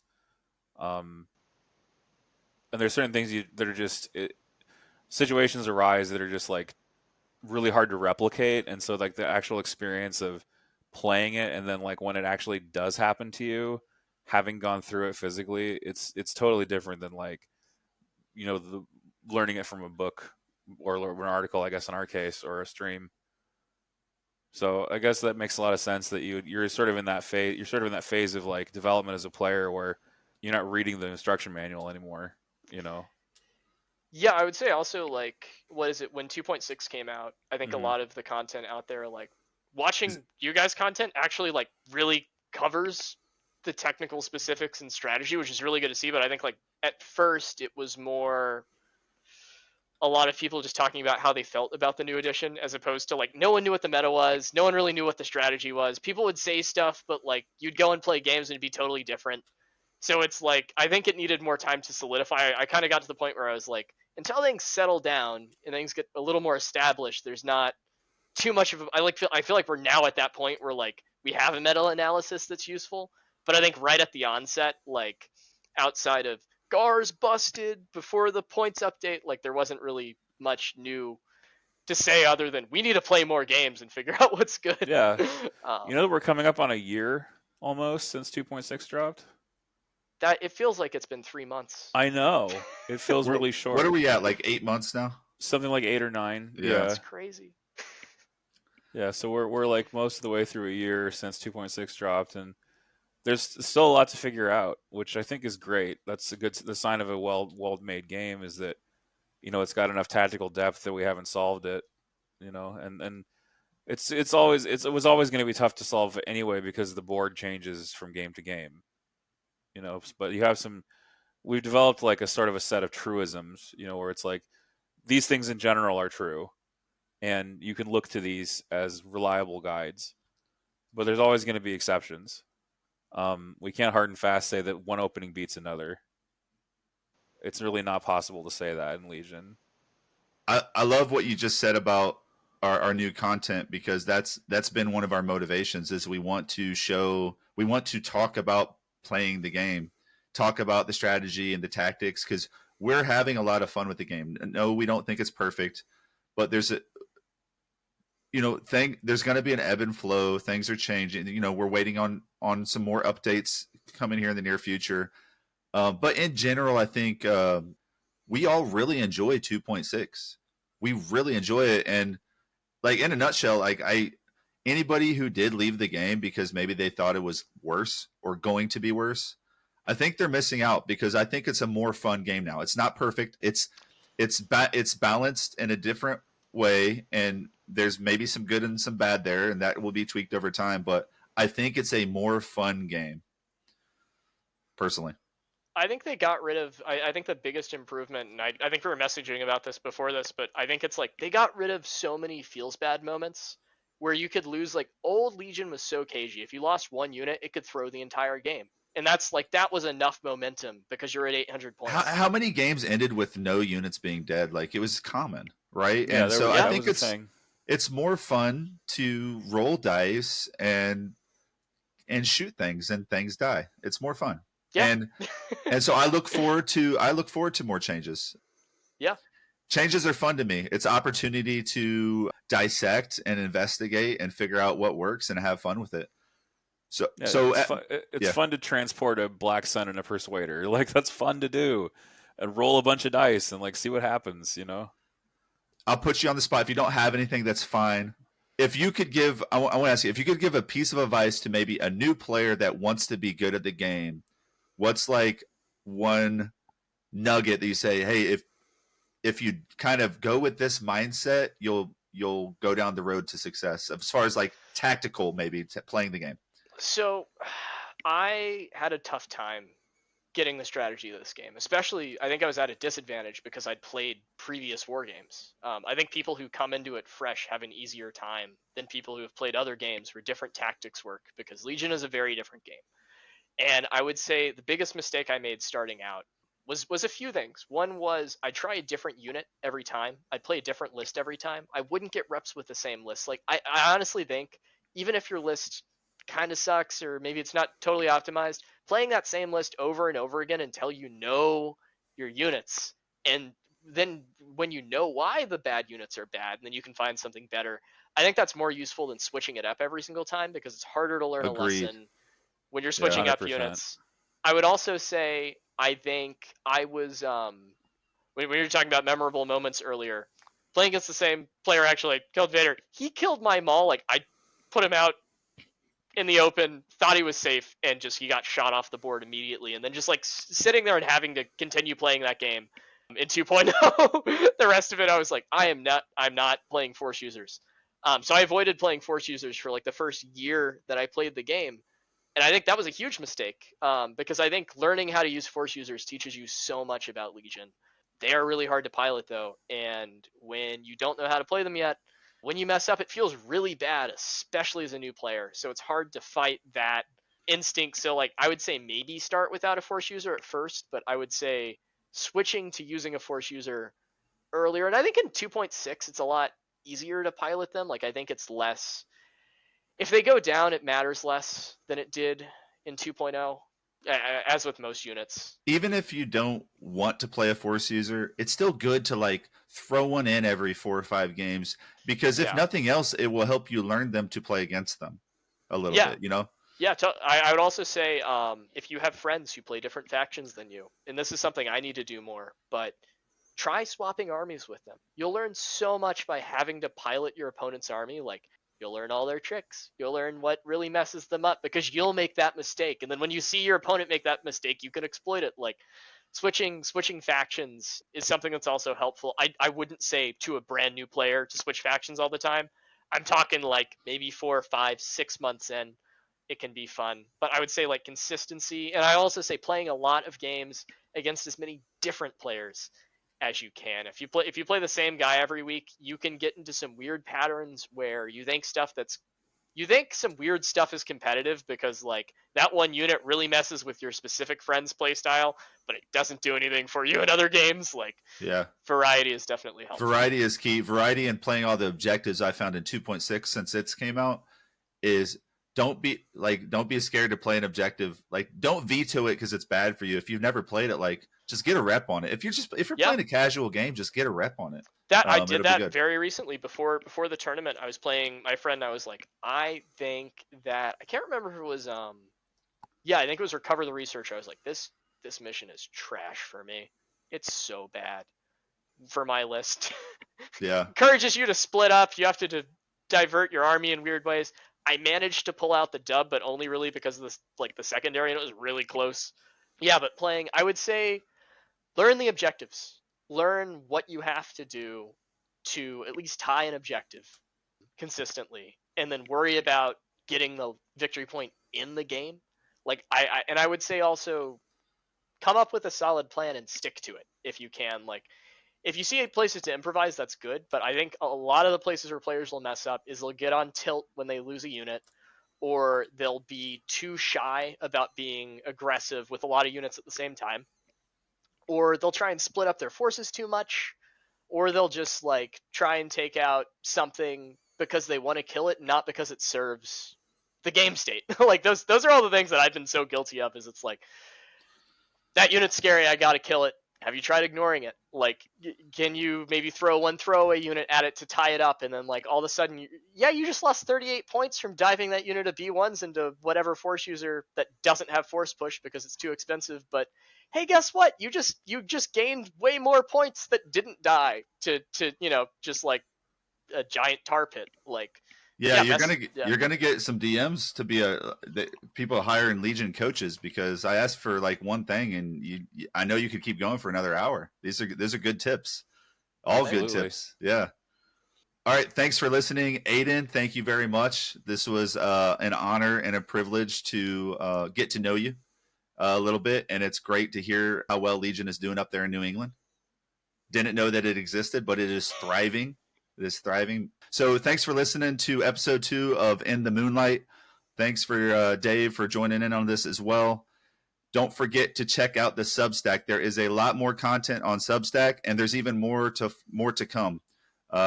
S2: And there's certain things that are just situations arise that are just like really hard to replicate, and so like the actual experience of playing it, and then like when it actually does happen to you, having gone through it physically, it's totally different than like the learning it from a book or an article, I guess in our case, or a stream. So I guess that makes a lot of sense that you're sort of in that phase. You're sort of in that phase of like development as a player where you're not reading the instruction manual anymore.
S3: Yeah, I would say also like what is it when 2.6 came out? I think a lot of the content out there, like watching you guys' content, actually like really covers the technical specifics and strategy, which is really good to see. But I think like at first it was more a lot of people just talking about how they felt about the new edition, as opposed to like no one knew what the meta was, no one really knew what the strategy was. People would say stuff, but like you'd go and play games and it'd be totally different. So it's like I think it needed more time to solidify. I kind of got to the point where I was like, until things settle down and things get a little more established, there's not too much of a, I feel like we're now at that point where like we have a meta analysis that's useful. But I think right at the onset, like outside of Gar's busted before the points update, like there wasn't really much new to say other than we need to play more games and figure out what's good.
S2: Yeah. We're coming up on a year almost since 2.6 dropped.
S3: That it feels like it's been 3 months.
S2: I know. It feels really short.
S1: What are we at? Like 8 months now?
S2: Something like 8 or 9.
S1: Yeah.
S3: That's crazy.
S2: Yeah, so we're like most of the way through a year since 2.6 dropped, and there's still a lot to figure out, which I think is great. That's the sign of a well-made game, is that it's got enough tactical depth that we haven't solved it, and it was always going to be tough to solve anyway because the board changes from game to game, but we've developed like a sort of a set of truisms, where it's like these things in general are true and you can look to these as reliable guides, but there's always going to be exceptions. We can't hard and fast say that one opening beats another. It's really not possible to say that in Legion.
S1: I love what you just said about our new content, because that's been one of our motivations. Is we want to talk about playing the game, talk about the strategy and the tactics, because we're having a lot of fun with the game. No, we don't think it's perfect, but there's going to be an ebb and flow. Things are changing. We're waiting on some more updates coming here in the near future. But in general, I think we all really enjoy 2.6. We really enjoy it. And like in a nutshell, like anybody who did leave the game because maybe they thought it was worse or going to be worse, I think they're missing out, because I think it's a more fun game now. It's not perfect. It's balanced in a different way, and there's maybe some good and some bad there, and that will be tweaked over time. But I think it's a more fun game, personally.
S3: I think they got rid of, I think the biggest improvement, and I think we were messaging about this before this, but I think it's like they got rid of so many feels bad moments where you could lose. Like old Legion was so cagey. If you lost one unit, it could throw the entire game. And that was enough momentum because you're at 800 points.
S1: How many games ended with no units being dead? Like it was common, right?
S2: Yeah,
S1: and so I think
S2: thing.
S1: It's more fun to roll dice and shoot things and things die. It's more fun.
S3: Yeah.
S1: And so I look forward to more changes.
S3: Yeah.
S1: Changes are fun to me. It's opportunity to dissect and investigate and figure out what works and have fun with it.
S2: It's fun to transport a Black Sun and a Persuader. Like that's fun to do, and roll a bunch of dice and like see what happens.
S1: I'll put you on the spot. If you don't have anything, that's fine. If you could give, I want to ask you, if you could give a piece of advice to maybe a new player that wants to be good at the game, what's like one nugget that you say, hey, if you kind of go with this mindset, you'll go down the road to success as far as like tactical, maybe playing the game.
S3: So I had a tough time getting the strategy of this game, especially I think I was at a disadvantage because I'd played previous war games. I think people who come into it fresh have an easier time than people who have played other games where different tactics work, because Legion is a very different game. And I would say the biggest mistake I made starting out was a few things. One was I try a different unit every time. I'd play a different list every time. I wouldn't get reps with the same list. Like I honestly think even if your list kind of sucks or maybe it's not totally optimized, playing that same list over and over again until you know your units, and then when you know why the bad units are bad, then you can find something better. I think that's more useful than switching it up every single time, because it's harder to learn
S1: Agreed.
S3: a lesson when you're switching up
S2: 100%.
S3: units. I would also say I think I was when we were talking about memorable moments earlier, playing against the same player actually killed Vader. He killed my Maul. Like I put him out in the open, thought he was safe, and just he got shot off the board immediately. And then just like sitting there and having to continue playing that game in 2.0. The rest of it, I was like, I'm not playing Force users. So I avoided playing Force users for like the first year that I played the game. And I think that was a huge mistake, because I think learning how to use Force users teaches you so much about Legion. They are really hard to pilot though, and when you don't know how to play them yet, when you mess up, it feels really bad, especially as a new player. So it's hard to fight that instinct. So like I would say maybe start without a Force user at first, but I would say switching to using a Force user earlier. And I think in 2.6, it's a lot easier to pilot them. Like I think it's less, if they go down, it matters less than it did in 2.0, as with most units.
S1: Even if you don't want to play a Force user, it's still good to like throw one in every 4 or 5 games, because if nothing else, it will help you learn them to play against them a little bit,
S3: Yeah, I would also say if you have friends who play different factions than you, and this is something I need to do more, but try swapping armies with them. You'll learn so much by having to pilot your opponent's army. Like you'll learn all their tricks. You'll learn what really messes them up, because you'll make that mistake. And then when you see your opponent make that mistake, you can exploit it. Like switching factions is something that's also helpful. I wouldn't say to a brand new player to switch factions all the time. I'm talking like maybe 4, 5, 6 months in, it can be fun. But I would say like consistency, and I also say playing a lot of games against as many different players as you can. If you play the same guy every week, you can get into some weird patterns where you think some weird stuff is competitive because like that one unit really messes with your specific friend's playstyle, but it doesn't do anything for you in other games. Like,
S1: Yeah,
S3: variety is definitely helpful.
S1: variety is key. Variety and playing all the objectives I found in 2.6 since it's came out is don't be scared to play an objective. Like, don't veto it because it's bad for you. If you've never played it, like, just get a rep on it. If you're playing a casual game, just get a rep on it.
S3: That I did that very recently before the tournament. I was playing my friend. I was like, I think that I can't remember if it was I think it was Recover the Research. I was like, this mission is trash for me. It's so bad for my list.
S1: Yeah,
S3: encourages you to split up. You have to divert your army in weird ways. I managed to pull out the dub, but only really because of the secondary, and it was really close. Yeah, but playing, I would say, learn the objectives. Learn what you have to do to at least tie an objective consistently, and then worry about getting the victory point in the game. Like I would say also come up with a solid plan and stick to it if you can. Like, if you see places to improvise, that's good. But I think a lot of the places where players will mess up is they'll get on tilt when they lose a unit, or they'll be too shy about being aggressive with a lot of units at the same time, or they'll try and split up their forces too much, or they'll just like try and take out something because they want to kill it, not because it serves the game state. Like those are all the things that I've been so guilty of. Is it's like, that unit's scary, I gotta kill it. Have you tried ignoring it? Like, can you maybe throw one throwaway unit at it to tie it up, and then like all of a sudden, you just lost 38 points from diving that unit of B1s into whatever force user that doesn't have force push because it's too expensive. But hey, guess what? You just gained way more points that didn't die to just like a giant tar pit. Like,
S1: you're gonna get some DMs to be people hiring Legion coaches because I asked for like one thing, and I know you could keep going for another hour. These are good tips, all
S2: Absolutely.
S1: good tips. Yeah. All right, thanks for listening, Aidan. Thank you very much. This was an honor and a privilege to get to know you a little bit, and it's great to hear how well Legion is doing up there in New England. Didn't know that it existed, but it is thriving. It is thriving. So thanks for listening to episode 2 of In the Moonlight. Thanks for Dave for joining in on this as well. Don't forget to check out the Substack. There is a lot more content on Substack, and there's even more to come.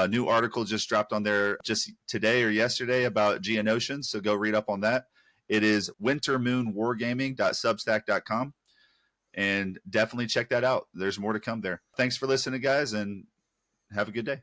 S1: New article just dropped on there just today or yesterday about Geonosians, so go read up on that. It is wintermoonwargaming.substack.com, and definitely check that out. There's more to come there. Thanks for listening, guys, and have a good day.